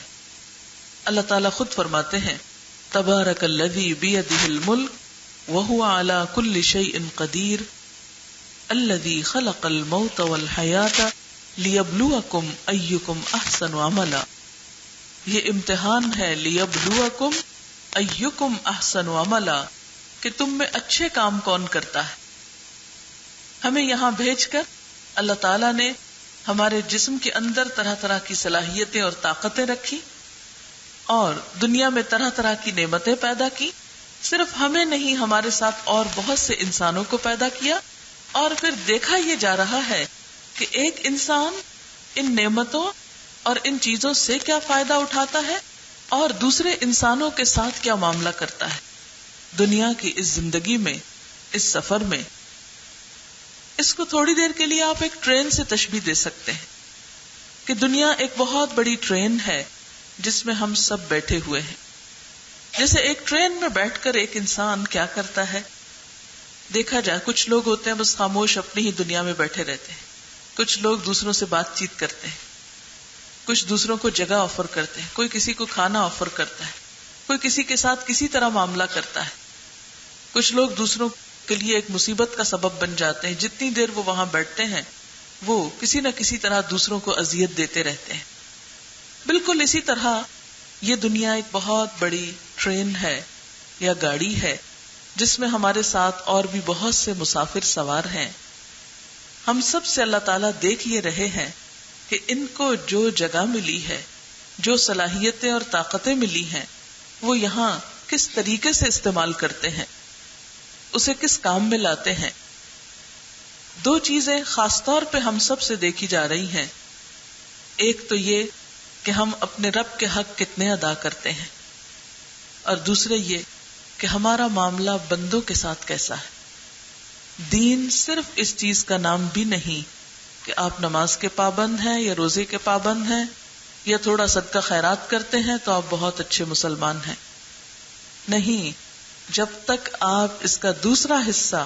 اللہ تعالیٰ خود فرماتے ہیں، تبارک الذی بیدہ الملک وہو علی کل شیء قدیر الذی خلق الموت والحیاۃ لیبلوکم ایکم احسن عملا. یہ امتحان ہے، لیبلوکم ایکم احسن عملا، کہ تم میں اچھے کام کون کرتا ہے. ہمیں یہاں بھیج کر اللہ تعالیٰ نے ہمارے جسم کے اندر طرح طرح کی صلاحیتیں اور طاقتیں رکھی اور دنیا میں طرح طرح کی نعمتیں پیدا کی. صرف ہمیں نہیں، ہمارے ساتھ اور بہت سے انسانوں کو پیدا کیا. اور پھر دیکھا یہ جا رہا ہے کہ ایک انسان ان نعمتوں اور ان چیزوں سے کیا فائدہ اٹھاتا ہے اور دوسرے انسانوں کے ساتھ کیا معاملہ کرتا ہے. دنیا کی اس زندگی میں، اس سفر میں، اس کو تھوڑی دیر کے لیے آپ ایک ٹرین سے تشبیہ دے سکتے ہیں کہ دنیا ایک بہت بڑی ٹرین ہے جس میں ہم سب بیٹھے ہوئے ہیں. جیسے ایک ٹرین میں بیٹھ کر ایک انسان کیا کرتا ہے، دیکھا جائے کچھ لوگ ہوتے ہیں بس خاموش اپنی ہی دنیا میں بیٹھے رہتے ہیں. کچھ لوگ دوسروں سے بات چیت کرتے ہیں، کچھ دوسروں کو جگہ آفر کرتے ہیں، کوئی کسی کو کھانا آفر کرتا ہے، کوئی کسی کے ساتھ کسی طرح معاملہ کرتا ہے. کچھ لوگ دوسروں کے لیے ایک مصیبت کا سبب بن جاتے ہیں. جتنی دیر وہ وہاں بیٹھتے ہیں وہ کسی نہ کسی طرح دوسروں کو اذیت دیتے رہتے ہیں. بالکل اسی طرح یہ دنیا ایک بہت بڑی ٹرین ہے یا گاڑی ہے جس میں ہمارے ساتھ اور بھی بہت سے مسافر سوار ہیں. ہم سب سے اللہ تعالیٰ دیکھ یہ رہے ہیں کہ ان کو جو جگہ ملی ہے، جو صلاحیتیں اور طاقتیں ملی ہیں، وہ یہاں کس طریقے سے استعمال کرتے ہیں، اسے کس کام میں لاتے ہیں. دو چیزیں خاص طور پہ ہم سب سے دیکھی جا رہی ہیں. ایک تو یہ کہ ہم اپنے رب کے حق کتنے ادا کرتے ہیں، اور دوسرے یہ کہ ہمارا معاملہ بندوں کے ساتھ کیسا ہے. دین صرف اس چیز کا نام بھی نہیں کہ آپ نماز کے پابند ہیں یا روزے کے پابند ہیں یا تھوڑا صدقہ خیرات کرتے ہیں تو آپ بہت اچھے مسلمان ہیں. نہیں، جب تک آپ اس کا دوسرا حصہ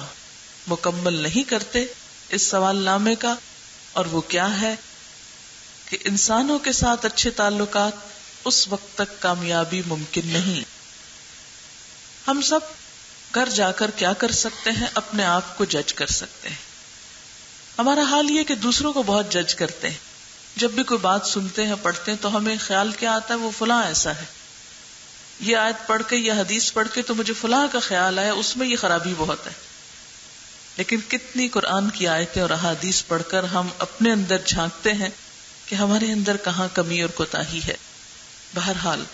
مکمل نہیں کرتے اس سوال نامے کا، اور وہ کیا ہے کہ انسانوں کے ساتھ اچھے تعلقات، اس وقت تک کامیابی ممکن نہیں. ہم سب گھر جا کر کیا کر سکتے ہیں؟ اپنے آپ کو جج کر سکتے ہیں. ہمارا حال یہ کہ دوسروں کو بہت جج کرتے ہیں. جب بھی کوئی بات سنتے ہیں، پڑھتے ہیں، تو ہمیں خیال کیا آتا ہے وہ فلاں ایسا ہے. یہ آیت پڑھ کے یا حدیث پڑھ کے تو مجھے فلاں کا خیال آیا، اس میں یہ خرابی بہت ہے. لیکن کتنی قرآن کی آیتیں اور احادیث پڑھ کر ہم اپنے اندر جھانکتے ہیں کہ ہمارے اندر کہاں کمی اور کوتاہی ہے. بہرحال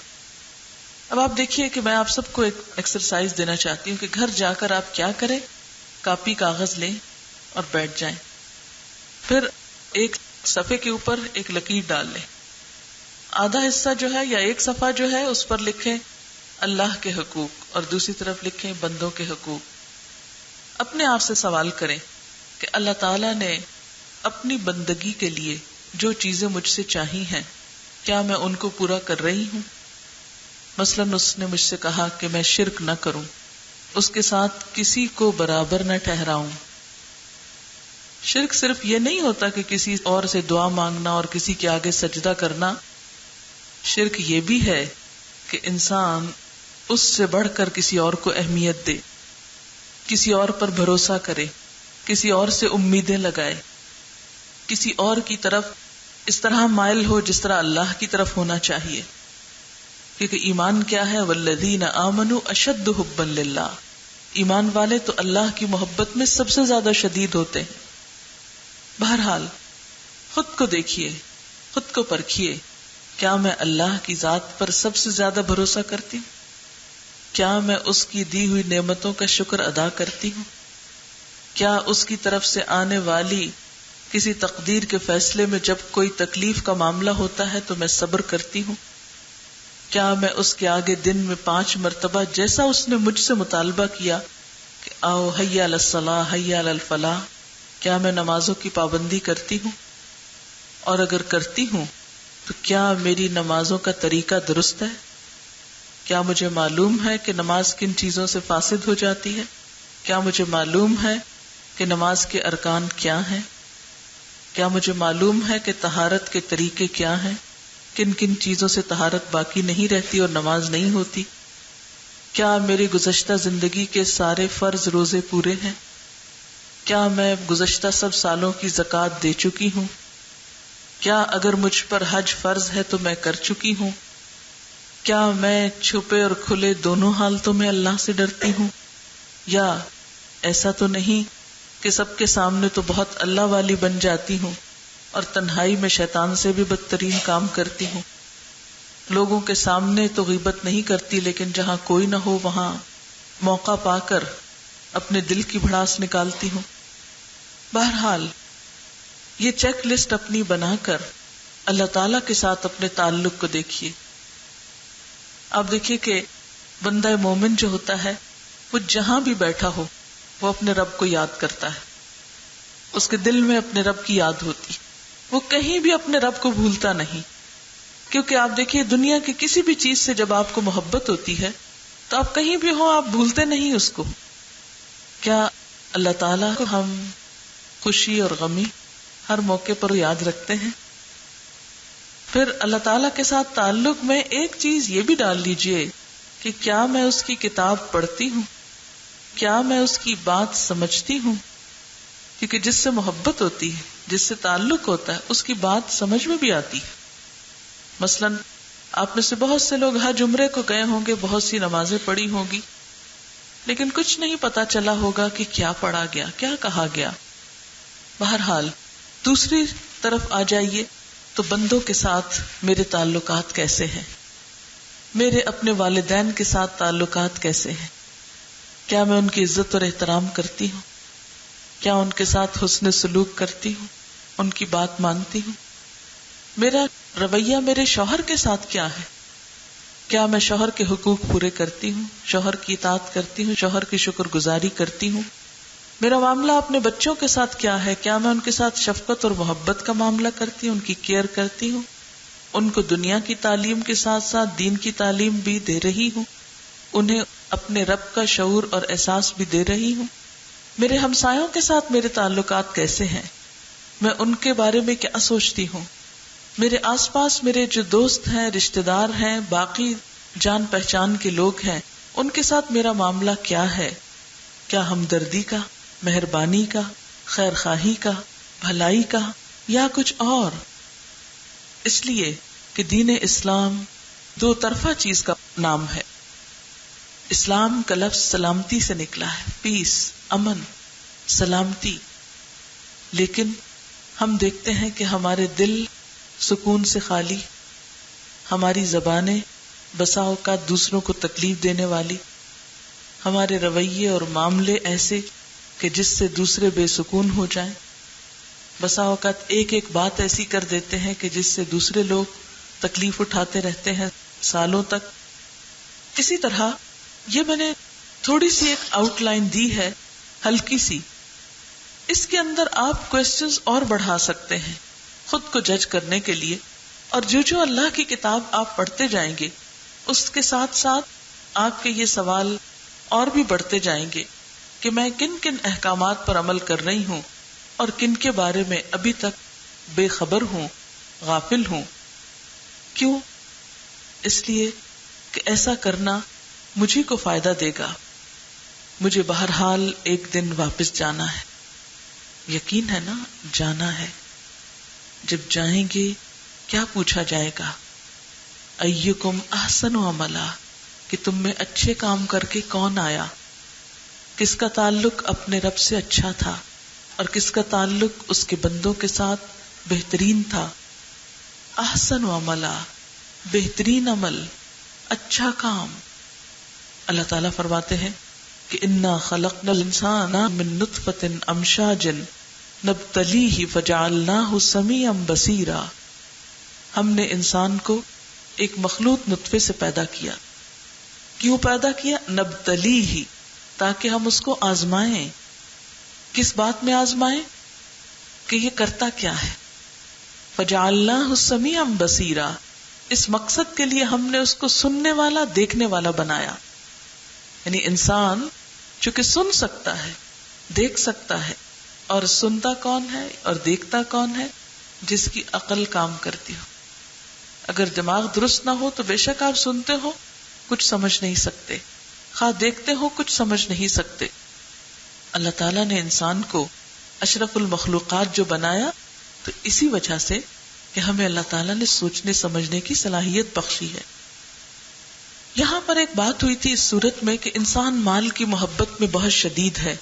اب آپ دیکھیے کہ میں آپ سب کو ایک ایکسرسائز دینا چاہتی ہوں کہ گھر جا کر آپ کیا کریں، کاپی کاغذ لیں اور بیٹھ جائیں. پھر ایک صفحے کے اوپر ایک لکیر ڈال لیں. آدھا حصہ جو ہے یا ایک صفحہ جو ہے اس پر لکھیں اللہ کے حقوق اور دوسری طرف لکھیں بندوں کے حقوق. اپنے آپ سے سوال کریں کہ اللہ تعالیٰ نے اپنی بندگی کے لیے جو چیزیں مجھ سے چاہی ہیں کیا میں ان کو پورا کر رہی ہوں؟ مثلاً اس نے مجھ سے کہا کہ میں شرک نہ کروں، اس کے ساتھ کسی کو برابر نہ ٹھہراؤں. شرک صرف یہ نہیں ہوتا کہ کسی اور سے دعا مانگنا اور کسی کے آگے سجدہ کرنا. شرک یہ بھی ہے کہ انسان اس سے بڑھ کر کسی اور کو اہمیت دے، کسی اور پر بھروسہ کرے، کسی اور سے امیدیں لگائے، کسی اور کی طرف اس طرح مائل ہو جس طرح اللہ کی طرف ہونا چاہیے. کیونکہ ایمان کیا ہے؟ والذین آمنوا اشد حبا للہ. ایمان والے تو اللہ کی محبت میں سب سے زیادہ شدید ہوتے ہیں. بہرحال خود کو دیکھیے، خود کو پرکھیے. کیا میں اللہ کی ذات پر سب سے زیادہ بھروسہ کرتی ہوں؟ کیا میں اس کی دی ہوئی نعمتوں کا شکر ادا کرتی ہوں؟ کیا اس کی طرف سے آنے والی کسی تقدیر کے فیصلے میں جب کوئی تکلیف کا معاملہ ہوتا ہے تو میں صبر کرتی ہوں؟ کیا میں اس کے آگے دن میں 5 مرتبہ جیسا اس نے مجھ سے مطالبہ کیا کہ آؤ حیا علی الصلاح حیا علی الفلاح، کیا میں نمازوں کی پابندی کرتی ہوں؟ اور اگر کرتی ہوں تو کیا میری نمازوں کا طریقہ درست ہے؟ کیا مجھے معلوم ہے کہ نماز کن چیزوں سے فاسد ہو جاتی ہے؟ کیا مجھے معلوم ہے کہ نماز کے ارکان کیا ہیں؟ کیا مجھے معلوم ہے کہ طہارت کے طریقے کیا ہیں؟ کن کن چیزوں سے طہارت باقی نہیں رہتی اور نماز نہیں ہوتی؟ کیا میری گزشتہ زندگی کے سارے فرض روزے پورے ہیں؟ کیا میں گزشتہ سب سالوں کی زکوٰۃ دے چکی ہوں؟ کیا اگر مجھ پر حج فرض ہے تو میں کر چکی ہوں؟ کیا میں چھپے اور کھلے دونوں حالتوں میں اللہ سے ڈرتی ہوں؟ یا ایسا تو نہیں کہ سب کے سامنے تو بہت اللہ والی بن جاتی ہوں اور تنہائی میں شیطان سے بھی بدترین کام کرتی ہوں؟ لوگوں کے سامنے تو غیبت نہیں کرتی، لیکن جہاں کوئی نہ ہو وہاں موقع پا کر اپنے دل کی بھڑاس نکالتی ہوں. بہرحال یہ چیک لسٹ اپنی بنا کر اللہ تعالی کے ساتھ اپنے تعلق کو دیکھیے. آپ دیکھیے کہ بندہ مومن جو ہوتا ہے وہ جہاں بھی بیٹھا ہو وہ اپنے رب کو یاد کرتا ہے، اس کے دل میں اپنے رب کی یاد ہوتی، وہ کہیں بھی اپنے رب کو بھولتا نہیں. کیونکہ آپ دیکھیے دنیا کی کسی بھی چیز سے جب آپ کو محبت ہوتی ہے تو آپ کہیں بھی ہو آپ بھولتے نہیں اس کو. کیا اللہ تعالیٰ کو ہم خوشی اور غمی ہر موقع پر یاد رکھتے ہیں؟ پھر اللہ تعالیٰ کے ساتھ تعلق میں ایک چیز یہ بھی ڈال لیجئے کہ کیا میں اس کی کتاب پڑھتی ہوں؟ کیا میں اس کی بات سمجھتی ہوں؟ کیونکہ جس سے محبت ہوتی ہے، جس سے تعلق ہوتا ہے اس کی بات سمجھ میں بھی آتی ہے. مثلاً آپ میں سے بہت سے لوگ حج عمرے کو گئے ہوں گے، بہت سی نمازیں پڑھی ہوں گی، لیکن کچھ نہیں پتا چلا ہوگا کہ کیا پڑھا گیا، کیا کہا گیا. بہرحال دوسری طرف آ جائیے تو بندوں کے ساتھ میرے تعلقات کیسے ہیں، میرے اپنے والدین کے ساتھ تعلقات کیسے ہیں. کیا میں ان کی عزت اور احترام کرتی ہوں؟ کیا ان کے ساتھ حسن سلوک کرتی ہوں؟ ان کی بات مانتی ہوں؟ میرا رویہ میرے شوہر کے ساتھ کیا ہے؟ کیا میں شوہر کے حقوق پورے کرتی ہوں، شوہر کی اطاعت کرتی ہوں، شوہر کی شکر گزاری کرتی ہوں؟ میرا معاملہ اپنے بچوں کے ساتھ کیا ہے؟ کیا میں ان کے ساتھ شفقت اور محبت کا معاملہ کرتی ہوں، ان کی کیئر کرتی ہوں، ان کو دنیا کی تعلیم کے ساتھ ساتھ دین کی تعلیم بھی دے رہی ہوں، انہیں اپنے رب کا شعور اور احساس بھی دے رہی ہوں؟ میرے ہمسایوں کے ساتھ میرے تعلقات کیسے ہیں؟ میں ان کے بارے میں کیا سوچتی ہوں؟ میرے آس پاس میرے جو دوست ہیں، رشتہ دار ہیں، باقی جان پہچان کے لوگ ہیں، ان کے ساتھ میرا معاملہ کیا ہے؟ کیا ہمدردی کا، مہربانی کا، خیر خواہی کا، بھلائی کا، یا کچھ اور؟ اس لیے کہ دین اسلام دو طرفہ چیز کا نام ہے. اسلام کا لفظ سلامتی سے نکلا ہے، پیس، امن، سلامتی. لیکن ہم دیکھتے ہیں کہ ہمارے دل سکون سے خالی، ہماری زبانیں بسا اوقات دوسروں کو تکلیف دینے والی، ہمارے رویے اور معاملے ایسے کہ جس سے دوسرے بے سکون ہو جائیں. بسا اوقات ایک ایک بات ایسی کر دیتے ہیں کہ جس سے دوسرے لوگ تکلیف اٹھاتے رہتے ہیں سالوں تک. اسی طرح یہ میں نے تھوڑی سی ایک آؤٹ لائن دی ہے، ہلکی سی. اس کے اندر آپ کوسچنز اور بڑھا سکتے ہیں خود کو جج کرنے کے لیے، اور جو اللہ کی کتاب آپ پڑھتے جائیں گے اس کے ساتھ ساتھ آپ کے یہ سوال اور بھی بڑھتے جائیں گے کہ میں کن کن احکامات پر عمل کر رہی ہوں اور کن کے بارے میں ابھی تک بے خبر ہوں، غافل ہوں. کیوں؟ اس لیے کہ ایسا کرنا مجھے کو فائدہ دے گا. مجھے بہرحال ایک دن واپس جانا ہے، یقین ہے نا، جانا ہے. جب جائیں گے کیا پوچھا جائے گا؟ ایکم احسن عملا، کہ تم میں اچھے کام کر کے کون آیا، کس کا تعلق اپنے رب سے اچھا تھا اور کس کا تعلق اس کے بندوں کے ساتھ بہترین تھا. احسن عملا، بہترین عمل، اچھا کام. اللہ تعالیٰ فرماتے ہیں کہ انا خلقنا الانسان من نطفۃ امشاج نبتلیہ فجعلناہ سمیعا بصیرا. ہم نے انسان کو ایک مخلوط نطفے سے پیدا کیا. کیوں پیدا کیا؟ نبتلیہ، تاکہ ہم اس کو آزمائیں. کس بات میں آزمائیں؟ کہ یہ کرتا کیا ہے. فجعلناہ سمیعا بصیرا، اس مقصد کے لیے ہم نے اس کو سننے والا، دیکھنے والا بنایا. یعنی انسان چونکہ سن سکتا ہے، دیکھ سکتا ہے، اور سنتا کون ہے اور دیکھتا کون ہے؟ جس کی عقل کام کرتی ہو. اگر دماغ درست نہ ہو تو بے شک آپ سنتے ہو کچھ سمجھ نہیں سکتے، خواہ دیکھتے ہو کچھ سمجھ نہیں سکتے. اللہ تعالیٰ نے انسان کو اشرف المخلوقات جو بنایا تو اسی وجہ سے کہ ہمیں اللہ تعالیٰ نے سوچنے سمجھنے کی صلاحیت بخشی ہے. یہاں پر ایک بات ہوئی تھی اس صورت میں کہ انسان مال کی محبت میں بہت شدید ہے.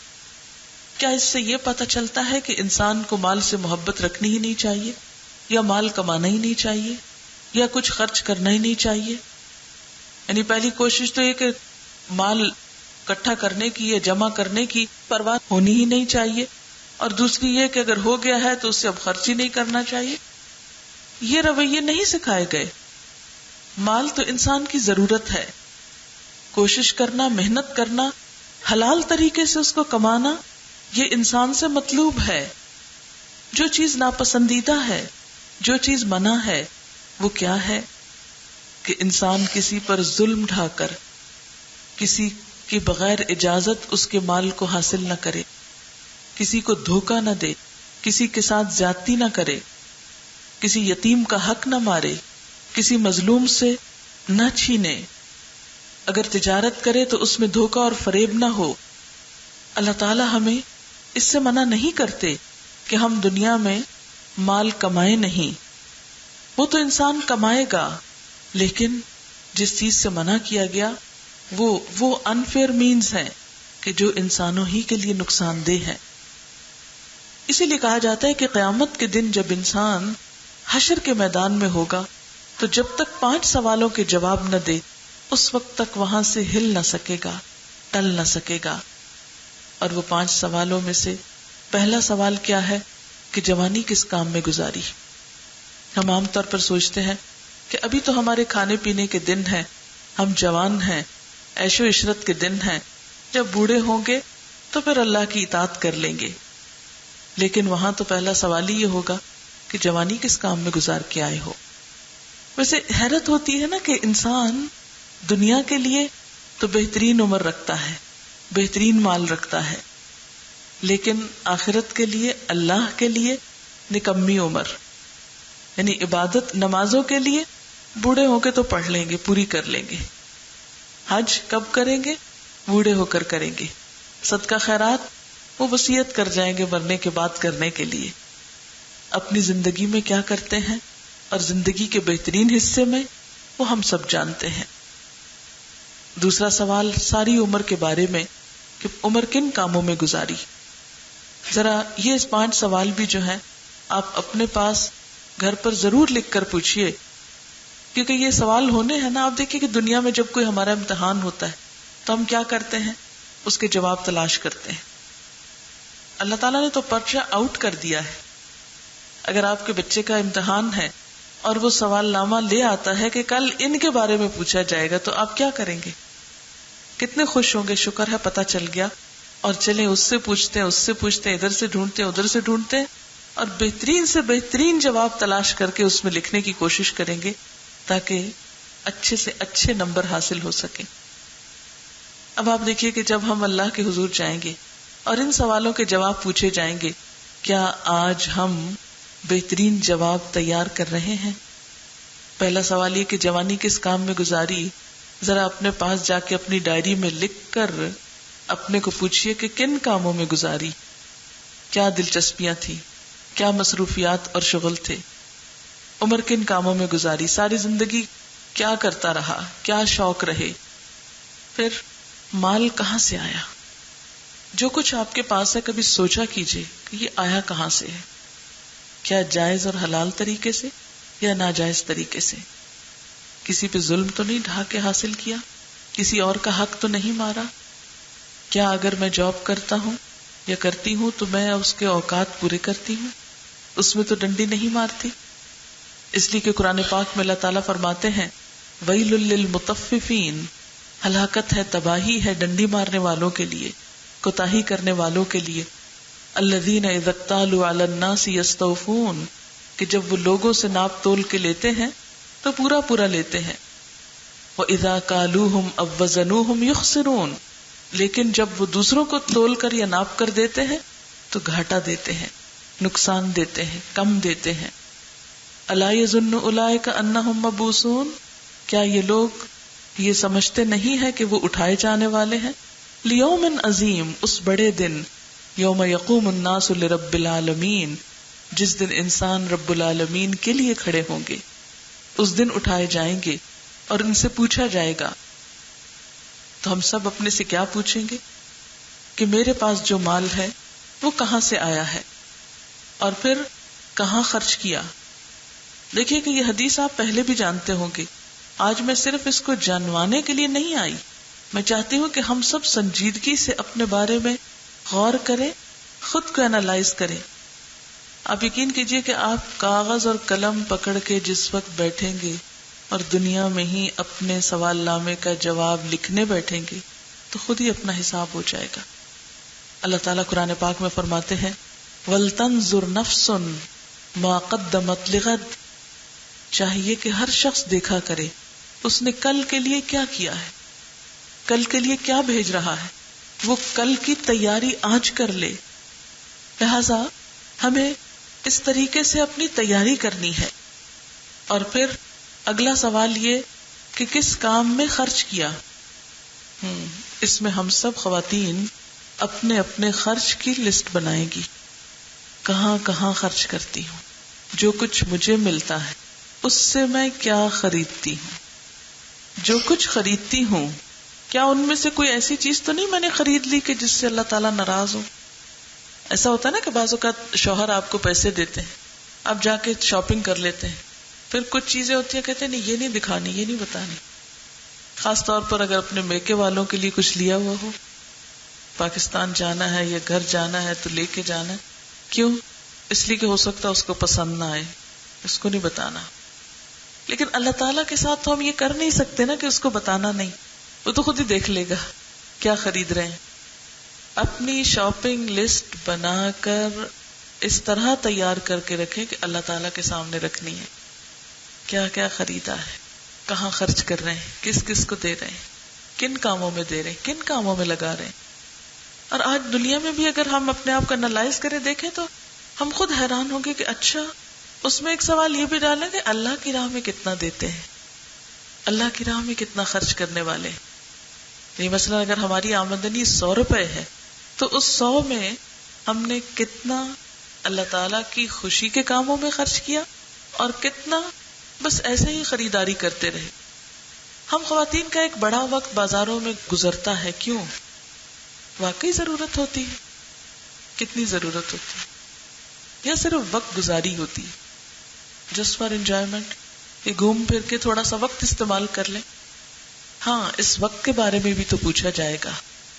کیا اس سے یہ پتہ چلتا ہے کہ انسان کو مال سے محبت رکھنی ہی نہیں چاہیے، یا مال کمانا ہی نہیں چاہیے، یا کچھ خرچ کرنا ہی نہیں چاہیے؟ یعنی پہلی کوشش تو یہ کہ مال اکٹھا کرنے کی یا جمع کرنے کی پرواہ ہونی ہی نہیں چاہیے، اور دوسری یہ کہ اگر ہو گیا ہے تو اس سے اب خرچ ہی نہیں کرنا چاہیے. یہ رویے نہیں سکھائے گئے. مال تو انسان کی ضرورت ہے. کوشش کرنا، محنت کرنا، حلال طریقے سے اس کو کمانا، یہ انسان سے مطلوب ہے. جو چیز ناپسندیدہ ہے، جو چیز منع ہے، وہ کیا ہے؟ کہ انسان کسی پر ظلم ڈھا کر، کسی کے بغیر اجازت اس کے مال کو حاصل نہ کرے، کسی کو دھوکہ نہ دے، کسی کے ساتھ زیادتی نہ کرے، کسی یتیم کا حق نہ مارے، کسی مظلوم سے نہ چھینے. اگر تجارت کرے تو اس میں دھوکہ اور فریب نہ ہو. اللہ تعالیٰ ہمیں اس سے منع نہیں کرتے کہ ہم دنیا میں مال کمائے نہیں. وہ تو انسان کمائے گا، لیکن جس چیز سے منع کیا گیا وہ انفیئر مینز ہیں کہ جو انسانوں ہی کے لیے نقصان دہ ہے. اسی لیے کہا جاتا ہے کہ قیامت کے دن جب انسان حشر کے میدان میں ہوگا تو جب تک 5 سوالوں کے جواب نہ دے اس وقت تک وہاں سے ہل نہ سکے گا، ٹل نہ سکے گا. اور وہ 5 سوالوں میں سے پہلا سوال کیا ہے کہ جوانی کس کام میں گزاری. ہم عام طور پر سوچتے ہیں کہ ابھی تو ہمارے کھانے پینے کے دن ہیں، ہم جوان ہیں، عیش و عشرت کے دن ہیں، جب بوڑھے ہوں گے تو پھر اللہ کی اطاعت کر لیں گے. لیکن وہاں تو پہلا سوال ہی یہ ہوگا کہ جوانی کس کام میں گزار کے آئے ہو. ویسے حیرت ہوتی ہے نا کہ انسان دنیا کے لیے تو بہترین عمر رکھتا ہے، بہترین مال رکھتا ہے، لیکن آخرت کے لیے، اللہ کے لیے نکمی عمر. یعنی عبادت نمازوں کے لیے بوڑھے ہو کے تو پڑھ لیں گے، پوری کر لیں گے. حج کب کریں گے؟ بوڑھے ہو کر کریں گے. صدقہ خیرات وہ وصیت کر جائیں گے مرنے کے بعد کرنے کے لیے. اپنی زندگی میں کیا کرتے ہیں اور زندگی کے بہترین حصے میں وہ ہم سب جانتے ہیں. دوسرا سوال ساری عمر کے بارے میں کہ عمر کن کاموں میں گزاری. ذرا یہ 5 سوال بھی جو ہیں آپ اپنے پاس گھر پر ضرور لکھ کر پوچھئے، کیونکہ یہ سوال ہونے ہیں نا. آپ دیکھیں کہ دنیا میں جب کوئی ہمارا امتحان ہوتا ہے تو ہم کیا کرتے ہیں؟ اس کے جواب تلاش کرتے ہیں. اللہ تعالیٰ نے تو پرچہ آؤٹ کر دیا ہے. اگر آپ کے بچے کا امتحان ہے اور وہ سوال نامہ لے آتا ہے کہ کل ان کے بارے میں پوچھا جائے گا تو آپ کیا کریں گے؟ کتنے خوش ہوں گے، شکر ہے پتہ چل گیا، اور چلیں اس سے پوچھتے ہیں، اس سے پوچھتے ہیں، ادھر سے ڈھونڈتے ہیں، ادھر سے ڈھونڈتے ہیں، اور بہترین سے بہترین جواب تلاش کر کے اس میں لکھنے کی کوشش کریں گے تاکہ اچھے سے اچھے نمبر حاصل ہو سکیں. اب آپ دیکھیے کہ جب ہم اللہ کے حضور جائیں گے اور ان سوالوں کے جواب پوچھے جائیں گے، کیا آج ہم بہترین جواب تیار کر رہے ہیں؟ پہلا سوال یہ کہ جوانی کس کام میں گزاری. ذرا اپنے پاس جا کے اپنی ڈائری میں لکھ کر اپنے کو پوچھئے کہ کن کاموں میں گزاری، کیا دلچسپیاں تھی، کیا مصروفیات اور شغل تھے، عمر کن کاموں میں گزاری، ساری زندگی کیا کرتا رہا، کیا شوق رہے. پھر مال کہاں سے آیا. جو کچھ آپ کے پاس ہے کبھی سوچا کیجئے کہ یہ آیا کہاں سے ہے. کیا جائز اور حلال طریقے سے یا ناجائز طریقے سے؟ کسی پہ ظلم تو نہیں ڈھا کے حاصل کیا، کسی اور کا حق تو نہیں مارا. کیا اگر میں جاب کرتا ہوں یا کرتی ہوں تو میں اس کے اوقات پورے کرتی ہوں، اس میں تو ڈنڈی نہیں مارتی. اس لیے کہ قرآن پاک میں اللہ تعالیٰ فرماتے ہیں وَيْلٌ لِّلْمُطَفِّفِينَ، ہلاکت ہے، تباہی ہے ڈنڈی مارنے والوں کے لیے، کوتاہی کرنے والوں کے لیے. الذین اذا اکتالوا علی الناس یستوفون، کہ جب وہ لوگوں سے ناپ تول کے لیتے ہیں تو پورا پورا لیتے ہیں. وَإِذَا كَالُوهُمْ أَوْ وَّزَنُوهُمْ يُخْسِرُونَ، لیکن جب وہ دوسروں کو تول کر یا ناپ کر دیتے ہیں تو گھاٹا دیتے ہیں، نقصان دیتے ہیں، کم دیتے ہیں. أَلَا يَظُنُّ أُولَٰئِكَ أَنَّهُمْ مَبْعُوثُونَ، کیا یہ لوگ یہ سمجھتے نہیں ہے کہ وہ اٹھائے جانے والے ہیں. لِيَوْمٍ عظیم، اس بڑے دن، یوم یقوم الناس لرب العالمین، جس دن انسان رب العالمین کے لیے کھڑے ہوں گے. اس دن اٹھائے جائیں گے اور ان سے پوچھا جائے گا. تو ہم سب اپنے سے کیا پوچھیں گے کہ میرے پاس جو مال ہے وہ کہاں سے آیا ہے اور پھر کہاں خرچ کیا. دیکھیے کہ یہ حدیث آپ پہلے بھی جانتے ہوں گے. آج میں صرف اس کو جانوانے کے لیے نہیں آئی، میں چاہتی ہوں کہ ہم سب سنجیدگی سے اپنے بارے میں غور کریں، خود کو انالائز کریں. آپ یقین کیجئے کہ آپ کاغذ اور قلم پکڑ کے جس وقت بیٹھیں گے اور دنیا میں ہی اپنے سوال نامے کا جواب لکھنے بیٹھیں گے تو خود ہی اپنا حساب ہو جائے گا. اللہ تعالیٰ قرآن پاک میں فرماتے ہیں وَلْتَنْظُرْ نَفْسٌ مَا قَدَّمَتْ لِغَدٍ، چاہیے کہ ہر شخص دیکھا کرے اس نے کل کے لیے کیا کیا ہے، کل کے لیے کیا بھیج رہا ہے، وہ کل کی تیاری آج کر لے. لہذا ہمیں اس طریقے سے اپنی تیاری کرنی ہے. اور پھر اگلا سوال یہ کہ کس کام میں خرچ کیا. اس میں ہم سب خواتین اپنے اپنے خرچ کی لسٹ بنائیں گی، کہاں کہاں خرچ کرتی ہوں. جو کچھ مجھے ملتا ہے اس سے میں کیا خریدتی ہوں. جو کچھ خریدتی ہوں کیا ان میں سے کوئی ایسی چیز تو نہیں میں نے خرید لی کہ جس سے اللہ تعالیٰ ناراض ہو. ایسا ہوتا ہے نا کہ بعض اوقات شوہر آپ کو پیسے دیتے ہیں, آپ جا کے شاپنگ کر لیتے ہیں, پھر کچھ چیزیں ہوتی ہیں کہتے ہیں نہیں یہ نہیں دکھانی, یہ نہیں بتانی. خاص طور پر اگر اپنے میکے والوں کے لیے کچھ لیا ہوا ہو, پاکستان جانا ہے یا گھر جانا ہے تو لے کے جانا ہے. کیوں؟ اس لیے کہ ہو سکتا ہے اس کو پسند نہ آئے, اس کو نہیں بتانا. لیکن اللہ تعالیٰ کے ساتھ تو ہم یہ کر نہیں سکتے نا کہ اس کو بتانا نہیں, وہ تو خود ہی دیکھ لے گا کیا خرید رہے ہیں. اپنی شاپنگ لسٹ بنا کر اس طرح تیار کر کے رکھیں کہ اللہ تعالیٰ کے سامنے رکھنی ہے. کیا کیا خریدا ہے, کہاں خرچ کر رہے ہیں, کس کس کو دے رہے ہیں, کن کاموں میں دے رہے ہیں, کن کاموں میں لگا رہے ہیں. اور آج دنیا میں بھی اگر ہم اپنے آپ کو انالائز کریں دیکھیں تو ہم خود حیران ہوں گے کہ اچھا اس میں ایک سوال یہ بھی ڈالیں کہ اللہ کی راہ میں کتنا دیتے ہیں, اللہ کی راہ میں کتنا خرچ کرنے والے ہیں. یہ مثلا اگر ہماری آمدنی 100 روپے ہے تو اس 100 میں ہم نے کتنا اللہ تعالیٰ کی خوشی کے کاموں میں خرچ کیا اور کتنا بس ایسے ہی خریداری کرتے رہے. ہم خواتین کا ایک بڑا وقت بازاروں میں گزرتا ہے, کیوں؟ واقعی ضرورت ہوتی ہے. کتنی ضرورت ہوتی ہے, یا صرف وقت گزاری ہوتی ہے, جسٹ فار انجوائمنٹ, یہ گھوم پھر کے تھوڑا سا وقت استعمال کر لیں. ہاں اس وقت کے بارے میں بھی تو پوچھا جائے گا,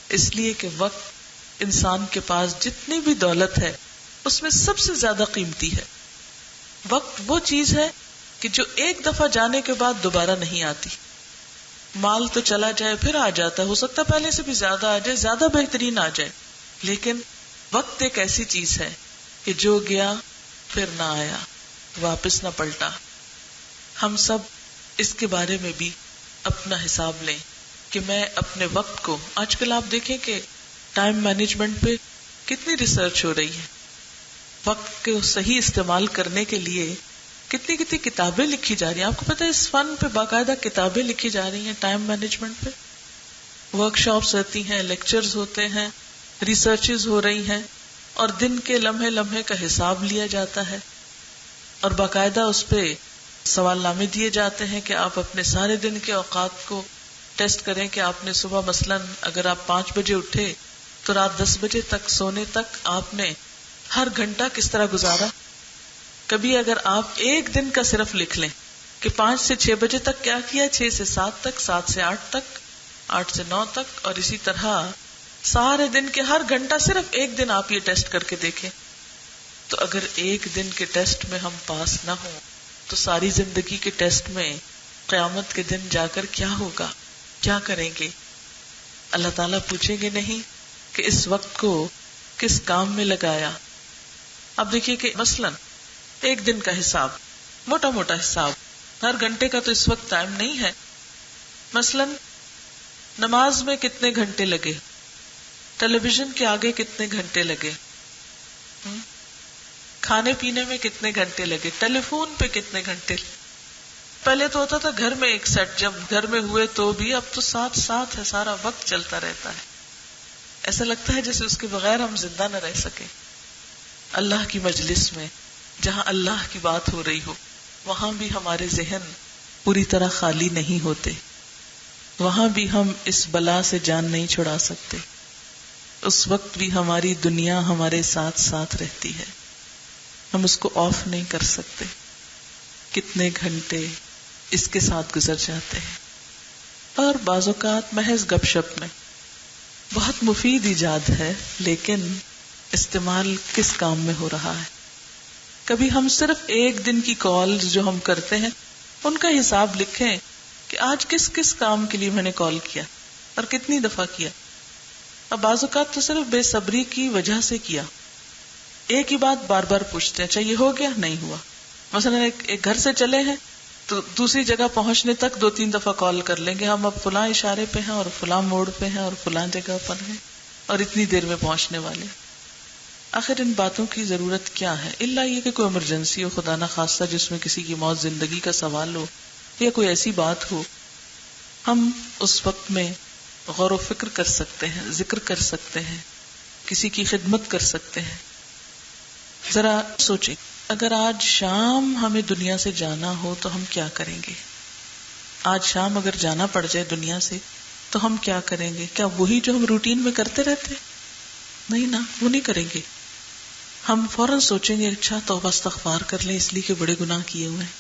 اس لیے کہ وقت انسان کے پاس جتنی بھی دولت ہے اس میں سب سے زیادہ قیمتی ہے. وقت وہ چیز ہے کہ جو ایک دفعہ جانے کے بعد دوبارہ نہیں آتی. مال تو چلا جائے پھر آ جاتا ہے, ہو سکتا ہے پہلے سے بھی زیادہ آ جائے, زیادہ بہترین آ جائے, لیکن وقت ایک ایسی چیز ہے کہ جو گیا پھر نہ آیا, واپس نہ پلٹا. ہم سب اس کے بارے میں بھی اپنا حساب لیں کہ میں اپنے وقت کو, آج کل آپ دیکھیں کہ ٹائم مینجمنٹ پہ کتنی ریسرچ ہو رہی ہے, وقت کو صحیح استعمال کرنے کے لیے کتنی کتنی کتابیں لکھی جا رہی ہیں. آپ کو پتہ ہے اس فن پہ باقاعدہ کتابیں لکھی جا رہی ہیں, ٹائم مینجمنٹ پہ ورک شاپس رہتی ہیں, لیکچرز ہوتے ہیں, ریسرچز ہو رہی ہیں, اور دن کے لمحے لمحے کا حساب لیا جاتا ہے, اور باقاعدہ اس پہ سوال نامے دیے جاتے ہیں کہ آپ اپنے سارے دن کے اوقات کو ٹیسٹ کریں کہ آپ نے صبح مثلاً اگر آپ 5 بجے اٹھے تو رات 10 بجے تک سونے تک آپ نے ہر گھنٹہ کس طرح گزارا. کبھی اگر آپ ایک دن کا صرف لکھ لیں کہ 5 سے 6 بجے تک کیا کیا, 6 سے 7 تک, 7 سے 8 تک, 8 سے 9 تک, اور اسی طرح سارے دن کے ہر گھنٹہ صرف ایک دن آپ یہ ٹیسٹ کر کے دیکھیں, تو اگر ایک دن کے ٹیسٹ میں ہم پاس نہ ہوں تو ساری زندگی کے ٹیسٹ میں قیامت کے دن جا کر کیا ہوگا, کیا کریں گے؟ اللہ تعالیٰ پوچھیں گے نہیں کہ اس وقت کو کس کام میں لگایا. اب دیکھیے کہ مثلاً ایک دن کا حساب, موٹا موٹا حساب, ہر گھنٹے کا تو اس وقت ٹائم نہیں ہے. مثلاً نماز میں کتنے گھنٹے لگے, ٹیلی ویژن کے آگے کتنے گھنٹے لگے, کھانے پینے میں کتنے گھنٹے لگے, ٹیلی فون پہ کتنے گھنٹے. پہلے تو ہوتا تھا گھر میں ایک سیٹ, جب گھر میں ہوئے تو بھی, اب تو ساتھ ساتھ ہے, سارا وقت چلتا رہتا ہے. ایسا لگتا ہے جیسے اس کے بغیر ہم زندہ نہ رہ سکے. اللہ کی مجلس میں جہاں اللہ کی بات ہو رہی ہو وہاں بھی ہمارے ذہن پوری طرح خالی نہیں ہوتے, وہاں بھی ہم اس بلا سے جان نہیں چھڑا سکتے. اس وقت بھی ہماری دنیا ہمارے ساتھ ساتھ رہتی ہے, ہم اس کو آف نہیں کر سکتے. کتنے گھنٹے اس کے ساتھ گزر جاتے ہیں, اور بعض اوقات محض گپ شپ میں. بہت مفید ایجاد ہے, لیکن استعمال کس کام میں ہو رہا ہے. کبھی ہم صرف ایک دن کی کالز جو ہم کرتے ہیں ان کا حساب لکھیں کہ آج کس کس کام کے لیے میں نے کال کیا اور کتنی دفعہ کیا. اب بعض اوقات تو صرف بے صبری کی وجہ سے کیا, ایک ہی بات بار بار پوچھتے ہیں, اچھا یہ ہو گیا, نہیں ہوا. مثلا ایک گھر سے چلے ہیں تو دوسری جگہ پہنچنے تک 2-3 دفعہ کال کر لیں گے, ہم اب فلاں اشارے پہ ہیں اور فلاں موڑ پہ ہیں اور فلاں جگہ پر ہیں اور اتنی دیر میں پہنچنے والے. آخر ان باتوں کی ضرورت کیا ہے, الا یہ کہ کوئی ایمرجنسی ہو, خدا نہ خواستہ, جس میں کسی کی موت زندگی کا سوال ہو, یا کوئی ایسی بات ہو. ہم اس وقت میں غور و فکر کر سکتے ہیں, ذکر کر سکتے ہیں, کسی کی خدمت کر سکتے ہیں. ذرا سوچیں اگر آج شام ہمیں دنیا سے جانا ہو تو ہم کیا کریں گے؟ آج شام اگر جانا پڑ جائے دنیا سے تو ہم کیا کریں گے؟ کیا وہی جو ہم روٹین میں کرتے رہتے؟ نہیں نا، وہ نہیں کریں گے. ہم فوراً سوچیں گے اچھا توبہ استغفار کر لیں اس لیے کہ بڑے گناہ کیے ہوئے ہیں،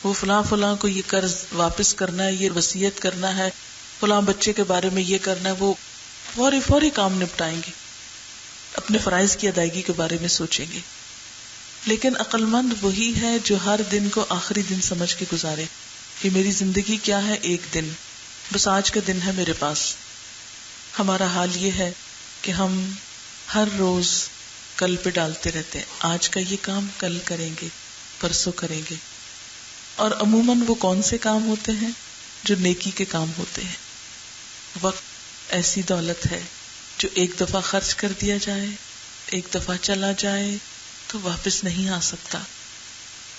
وہ فلاں کو یہ قرض واپس کرنا ہے، یہ وصیت کرنا ہے، فلاں بچے کے بارے میں یہ کرنا ہے، وہ فوری کام نپٹائیں گے، اپنے فرائض کی ادائیگی کے بارے میں سوچیں گے. لیکن عقل مند وہی ہے جو ہر دن کو آخری دن سمجھ کے گزارے کہ میری زندگی کیا ہے، ایک دن، بس آج کا دن ہے میرے پاس. ہمارا حال یہ ہے کہ ہم ہر روز کل پہ ڈالتے رہتے ہیں، آج کا یہ کام کل کریں گے، پرسوں کریں گے. اور عموماً وہ کون سے کام ہوتے ہیں؟ جو نیکی کے کام ہوتے ہیں. وقت ایسی دولت ہے جو ایک دفعہ خرچ کر دیا جائے، ایک دفعہ چلا جائے تو واپس نہیں آ سکتا،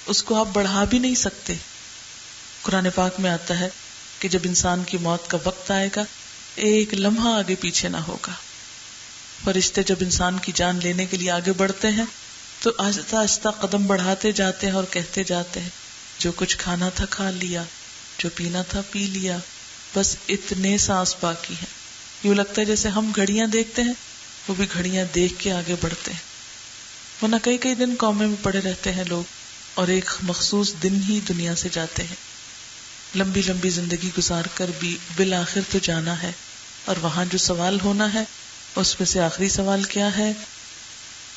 اس کو آپ بڑھا بھی نہیں سکتے. قرآن پاک میں آتا ہے کہ جب انسان کی موت کا وقت آئے گا ایک لمحہ آگے پیچھے نہ ہوگا. فرشتے جب انسان کی جان لینے کے لیے آگے بڑھتے ہیں تو آہستہ آہستہ قدم بڑھاتے جاتے ہیں اور کہتے جاتے ہیں جو کچھ کھانا تھا کھا لیا، جو پینا تھا پی لیا، بس اتنے سانس باقی ہیں. یوں لگتا ہے جیسے ہم گھڑیاں دیکھتے ہیں، وہ بھی گھڑیاں دیکھ کے آگے بڑھتے ہیں. ورنہ کئی دن کومے میں پڑے رہتے ہیں لوگ اور ایک مخصوص دن ہی دنیا سے جاتے ہیں. لمبی لمبی زندگی گزار کر بھی بالآخر تو جانا ہے، اور وہاں جو سوال ہونا ہے اس میں سے آخری سوال کیا ہے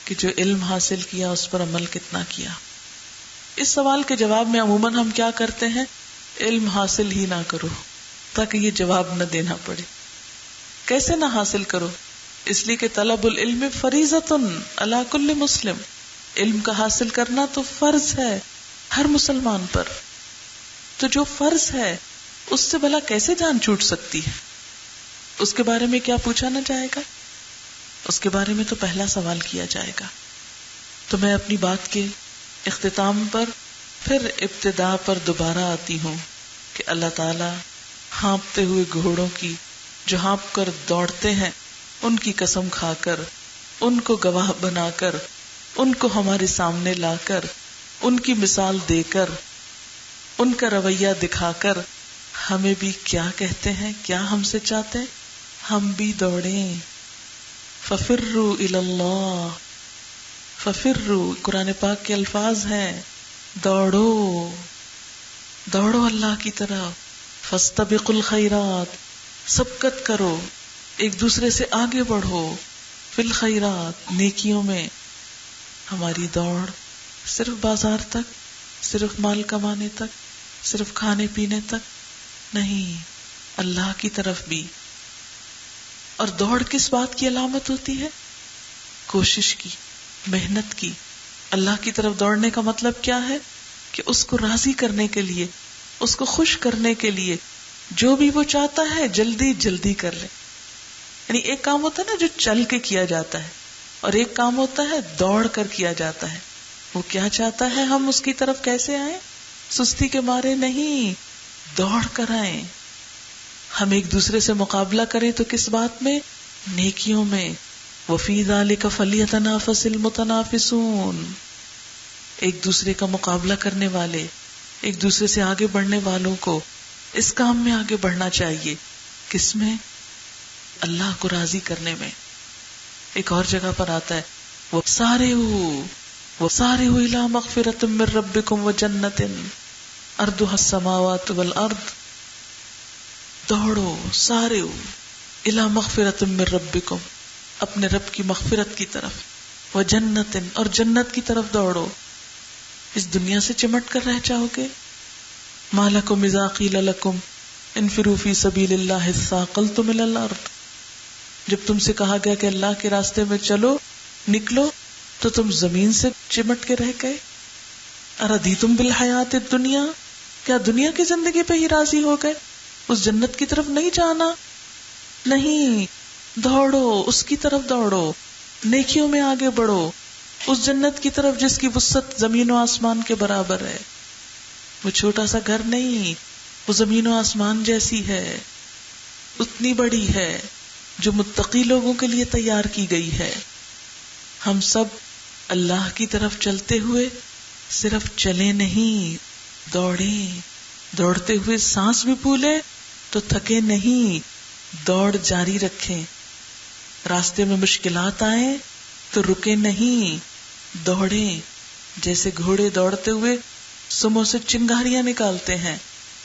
کہ جو علم حاصل کیا اس پر عمل کتنا کیا. اس سوال کے جواب میں عموماً ہم کیا کرتے ہیں؟ علم حاصل ہی نہ کرو تاکہ یہ جواب نہ دینا پڑے. کیسے نہ حاصل کرو؟ اس لیے کہ طلب العلم فریضۃ علی کل مسلم، علم کا حاصل کرنا تو فرض ہے ہر مسلمان پر. تو جو فرض ہے اس سے بھلا کیسے جان چھوٹ سکتی ہے؟ اس کے بارے میں کیا پوچھا نہ جائے گا؟ اس کے بارے میں تو پہلا سوال کیا جائے گا. تو میں اپنی بات کے اختتام پر پھر ابتدا پر دوبارہ آتی ہوں کہ اللہ تعالی ہانپتے ہوئے گھوڑوں کی جو ہانپ کر دوڑتے ہیں ان کی قسم کھا کر، ان کو گواہ بنا کر، ان کو ہمارے سامنے لا کر، ان کی مثال دے کر، ان کا رویہ دکھا کر ہمیں بھی کیا کہتے ہیں، کیا ہم سے چاہتے ہیں؟ ہم بھی دوڑیں. ففروا الی اللہ، ففروا قرآن پاک کے الفاظ ہیں، دوڑو دوڑو اللہ کی طرف. فاستبقوا الخیرات، سبقت کرو، ایک دوسرے سے آگے بڑھو. فی الخیرات، نیکیوں میں. ہماری دوڑ صرف بازار تک، صرف مال کمانے تک، صرف کھانے پینے تک نہیں، اللہ کی طرف بھی. اور دوڑ کس بات کی علامت ہوتی ہے؟ کوشش کی، محنت کی. اللہ کی طرف دوڑنے کا مطلب کیا ہے؟ کہ اس کو راضی کرنے کے لیے، اس کو خوش کرنے کے لیے جو بھی وہ چاہتا ہے جلدی جلدی کر لے. یعنی ایک کام ہوتا ہے نا جو چل کے کیا جاتا ہے، اور ایک کام ہوتا ہے دوڑ کر کیا جاتا ہے. وہ کیا چاہتا ہے ہم اس کی طرف کیسے آئیں؟ سستی کے مارے نہیں، دوڑ کر آئیں. ہم ایک دوسرے سے مقابلہ کریں تو کس بات میں؟ نیکیوں میں. وَفِي ذَلِكَ فَلْيَتَنَافَسِ الْمُتَنَافِسُونَ. ایک دوسرے کا مقابلہ کرنے والے، ایک دوسرے سے آگے بڑھنے والوں کو اس کام میں آگے بڑھنا چاہیے. کس میں؟ اللہ کو راضی کرنے میں. ایک اور جگہ پر آتا ہے وَسَارِعُوا إِلَىٰ مَغْفِرَةٍ مِّن رَّبِّكُمْ وَجَنَّةٍ عَرْضُهَا السَّمَاوَاتُ وَالْأَرْضُ. دوڑو، سارعوا إِلَىٰ مَغْفِرَةٍ مِّن رَّبِّكُمْ، اپنے رب کی مغفرت کی طرف. وَجَنَّةٍ، اور جنت کی طرف دوڑو. اس دنیا سے چمٹ کر رہ جاؤ گے؟ مَا لَكُمْ إِذَا قِيلَ لَكُمْ انفروا فِي سَبِيلِ اللَّهِ اثَّاقَلْتُمْ إِلَى الْأَرْضِ. جب تم سے کہا گیا کہ اللہ کے راستے میں چلو، نکلو، تو تم زمین سے چمٹ کے رہ گئے. اَرَضِيتُمْ بِالْحَيَاةِ الدُّنْيَا، کیا دنیا کی زندگی پہ ہی راضی ہو گئے؟ اس جنت کی طرف نہیں جانا؟ نہیں، دوڑو، اس کی طرف دوڑو، نیکیوں میں آگے بڑھو، اس جنت کی طرف جس کی وسعت زمین و آسمان کے برابر ہے. وہ چھوٹا سا گھر نہیں، وہ زمین و آسمان جیسی ہے، اتنی بڑی ہے، جو متقی لوگوں کے لیے تیار کی گئی ہے. ہم سب اللہ کی طرف چلتے ہوئے صرف چلے نہیں، دوڑیں، دوڑتے ہوئے سانس بھی پھولے تو تھکے نہیں، دوڑ جاری رکھیں، راستے میں مشکلات آئیں تو رکے نہیں، دوڑیں، جیسے گھوڑے دوڑتے ہوئے سموں سے چنگاریاں نکالتے ہیں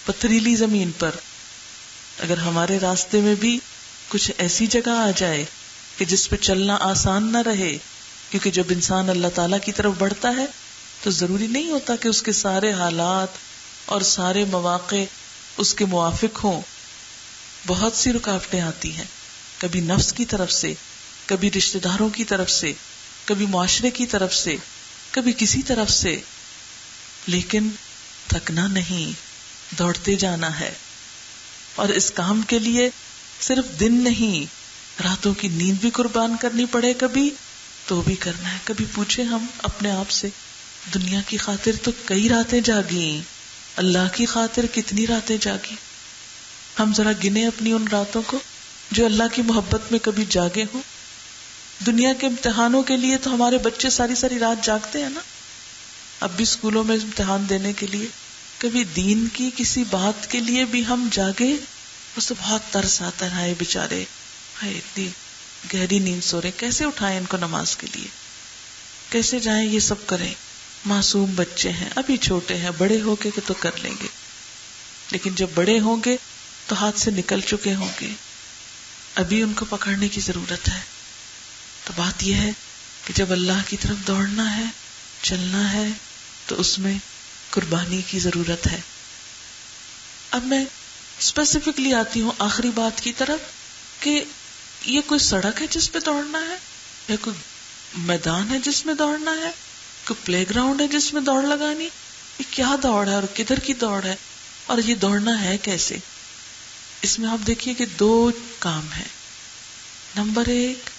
پتھریلی زمین پر۔ اگر ہمارے راستے میں بھی کچھ ایسی جگہ آ جائے کہ جس پہ چلنا آسان نہ رہے، کیونکہ جب انسان اللہ تعالیٰ کی طرف بڑھتا ہے تو ضروری نہیں ہوتا کہ اس کے سارے حالات اور سارے مواقع اس کے موافق ہوں، بہت سی رکاوٹیں آتی ہیں، کبھی نفس کی طرف سے، کبھی رشتہ داروں کی طرف سے، کبھی معاشرے کی طرف سے، کبھی کسی طرف سے، لیکن تھکنا نہیں، دوڑتے جانا ہے۔ اور اس کام کے لیے صرف دن نہیں، راتوں کی نیند بھی قربان کرنی پڑے کبھی تو بھی کرنا ہے۔ کبھی پوچھیں ہم اپنے آپ سے، دنیا کی خاطر تو کئی راتیں جاگیں، اللہ کی خاطر کتنی راتیں جاگی؟ ہم ذرا گنے اپنی ان راتوں کو جو اللہ کی محبت میں کبھی جاگے ہوں۔ دنیا کے امتحانوں کے لیے تو ہمارے بچے ساری ساری رات جاگتے ہیں نا، اب بھی اسکولوں میں امتحان دینے کے لیے۔ کبھی دین کی کسی بات کے لیے بھی ہم جاگے، اس سے بہت ترس آتا ہے، ہائے بیچارے، ہائے اتنی گہری نیند سو رہے، کیسے اٹھائیں ان کو نماز کے لیے، کیسے جائیں، یہ سب کریں۔ معصوم بچے ہیں، ابھی چھوٹے ہیں، بڑے ہو کے تو کر لیں گے، لیکن جب بڑے ہوں گے تو ہاتھ سے نکل چکے ہوں گے، ابھی ان کو پکڑنے کی ضرورت ہے۔ تو بات یہ ہے کہ جب اللہ کی طرف دوڑنا ہے، چلنا ہے، تو اس میں قربانی کی ضرورت ہے۔ اب میں اسپیسیفکلی آتی ہوں آخری بات کی طرف کہ یہ کوئی سڑک ہے جس پہ دوڑنا ہے، یا کوئی میدان ہے جس میں دوڑنا ہے، کوئی پلے گراؤنڈ ہے جس میں دوڑ لگانی؟ یہ کیا دوڑ ہے اور کدھر کی دوڑ ہے، اور یہ دوڑنا ہے کیسے؟ اس میں آپ دیکھیے کہ دو کام ہیں۔ نمبر ایک،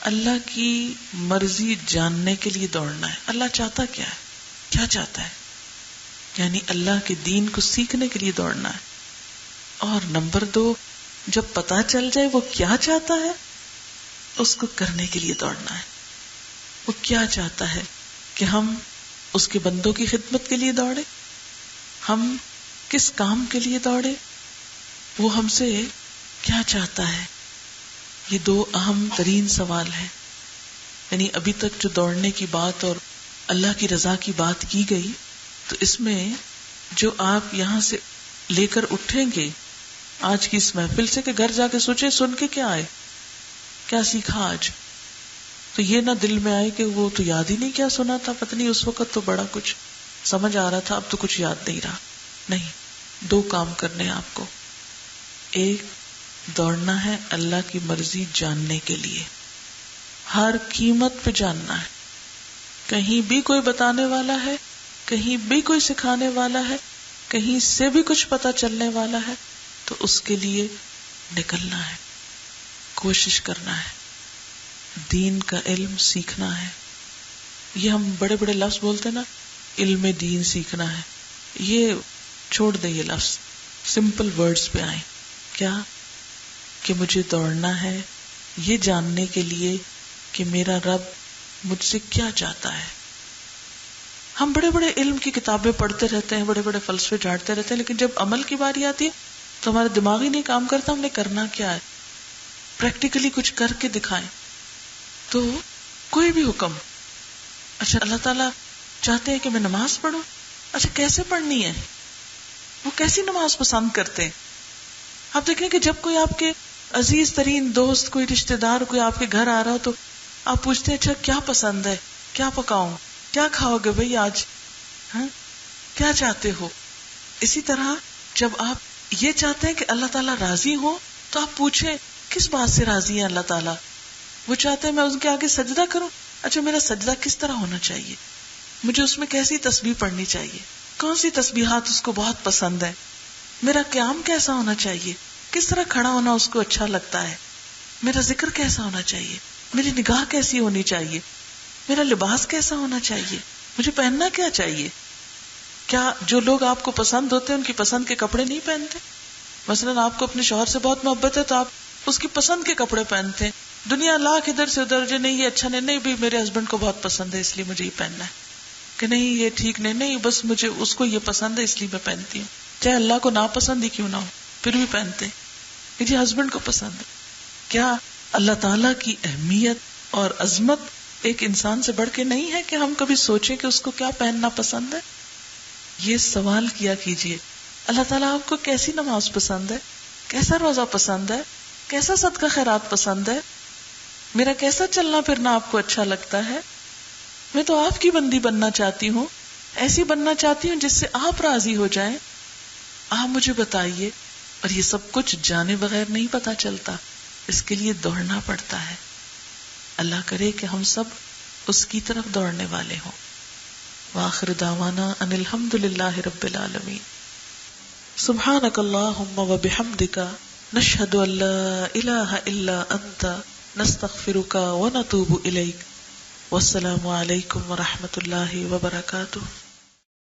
اللہ کی مرضی جاننے کے لیے دوڑنا ہے، اللہ چاہتا کیا ہے، کیا چاہتا ہے، یعنی اللہ کے دین کو سیکھنے کے لیے دوڑنا ہے۔ اور نمبر دو، جب پتا چل جائے وہ کیا چاہتا ہے اس کو کرنے کے لیے دوڑنا ہے۔ وہ کیا چاہتا ہے کہ ہم اس کے بندوں کی خدمت کے لیے دوڑے، ہم کس کام کے لیے دوڑے، وہ ہم سے کیا چاہتا ہے۔ یہ دو اہم ترین سوال ہیں۔ یعنی ابھی تک جو دوڑنے کی بات اور اللہ کی رضا کی بات کی گئی، تو اس میں جو آپ یہاں سے لے کر اٹھیں گے آج کی اس محفل سے، کہ گھر جا کے سوچے سن کے کیا آئے، کیا سیکھا آج، تو یہ نہ دل میں آئے کہ وہ تو یاد ہی نہیں کیا سنا تھا، پتہ نہیں اس وقت تو بڑا کچھ سمجھ آ رہا تھا، اب تو کچھ یاد نہیں رہا۔ نہیں، دو کام کرنے ہیں آپ کو۔ ایک، دوڑنا ہے اللہ کی مرضی جاننے کے لیے، ہر قیمت پہ جاننا ہے۔ کہیں بھی کوئی بتانے والا ہے، کہیں بھی کوئی سکھانے والا ہے، کہیں سے بھی کچھ پتہ چلنے والا ہے تو اس کے لیے نکلنا ہے، کوشش کرنا ہے، دین کا علم سیکھنا ہے۔ یہ ہم بڑے بڑے لفظ بولتے ہیں نا، علم دین سیکھنا ہے، یہ چھوڑ دیں، یہ لفظ سمپل ورڈز پہ آئیں۔ کیا کہ مجھے دوڑنا ہے یہ جاننے کے لیے کہ میرا رب مجھ سے کیا چاہتا ہے۔ ہم بڑے بڑے علم کی کتابیں پڑھتے رہتے ہیں، بڑے بڑے فلسفے جھاڑتے رہتے ہیں، لیکن جب عمل کی باری آتی ہے تو ہمارا دماغ ہی نہیں کام کرتا، ہم نے کرنا کیا ہے، پریکٹیکلی کچھ کر کے دکھائیں۔ تو کوئی بھی حکم، اچھا اللہ تعالیٰ چاہتے ہیں کہ میں نماز پڑھوں، اچھا کیسے پڑھنی ہے، وہ کیسی نماز پسند کرتے ہیں۔ آپ دیکھیں کہ جب کوئی آپ کے عزیز ترین دوست، کوئی رشتہ دار، کوئی آپ کے گھر آ رہا ہو تو آپ پوچھتے ہیں اچھا کیا پسند ہے، کیا پکاؤں، کیا کھاؤ گے بھائی آج، کیا چاہتے ہو۔ اسی طرح جب آپ یہ چاہتے ہیں کہ اللہ تعالیٰ راضی ہو تو آپ پوچھیں کس بات سے راضی ہے اللہ تعالیٰ۔ وہ چاہتے ہیں میں ان کے آگے سجدہ کروں، اچھا میرا سجدہ کس طرح ہونا چاہیے، مجھے اس میں کیسی تسبیح پڑھنی چاہیے، کون سی تسبیحات اس کو بہت پسند ہے، میرا قیام کیسا ہونا چاہیے، کس طرح کھڑا ہونا اس کو اچھا لگتا ہے، میرا ذکر کیسا ہونا چاہیے، میری نگاہ کیسی ہونی چاہیے، میرا لباس کیسا ہونا چاہیے، مجھے پہننا کیا چاہیے۔ کیا جو لوگ آپ کو پسند ہوتے ہیں ان کی پسند کے کپڑے نہیں پہنتے؟ مثلاً آپ کو اپنے شوہر سے بہت محبت ہے تو آپ اس کی پسند کے کپڑے پہنتے ہیں، دنیا لاکھ ادھر سے ادھر، جو نہیں یہ اچھا نہیں بھی میرے ہسبینڈ کو بہت پسند ہے اس لیے مجھے یہ پہننا ہے، کہ نہیں یہ ٹھیک نہیں بس مجھے اس کو یہ پسند ہے اس لیے میں پہنتی ہوں، چاہے اللہ کو ناپسند ہی کیوں نہ ہو پھر بھی پہنتے کہ جی ہسبینڈ کو پسند ہے۔ کیا اللہ تعالیٰ کی اہمیت اور عظمت ایک انسان سے بڑھ کے نہیں ہے کہ ہم کبھی سوچیں کہ اس کو کیا پہننا پسند ہے؟ یہ سوال کیا کیجئے، اللہ تعالیٰ آپ کو کیسی نماز پسند ہے، کیسا روزہ پسند ہے، کیسا صدقہ خیرات پسند ہے، میرا کیسا چلنا پھرنا آپ کو اچھا لگتا ہے؟ میں تو آپ کی بندی بننا چاہتی ہوں، ایسی بننا چاہتی ہوں جس سے آپ راضی ہو جائیں، آپ مجھے بتائیے۔ اور یہ سب کچھ جانے بغیر نہیں پتا چلتا، اس کے لیے دوڑنا پڑتا ہے۔ اللہ کرے کہ ہم سب اس کی طرف دوڑنے والے ہوں۔ وآخر دعوانا ان الحمد للہ رب العالمین۔ سبحانک اللہم وبحمدک نشہد ان لا الہ الا انت نستغفرک ونتوب الیک۔ والسلام علیکم ورحمۃ اللہ وبرکاتہ۔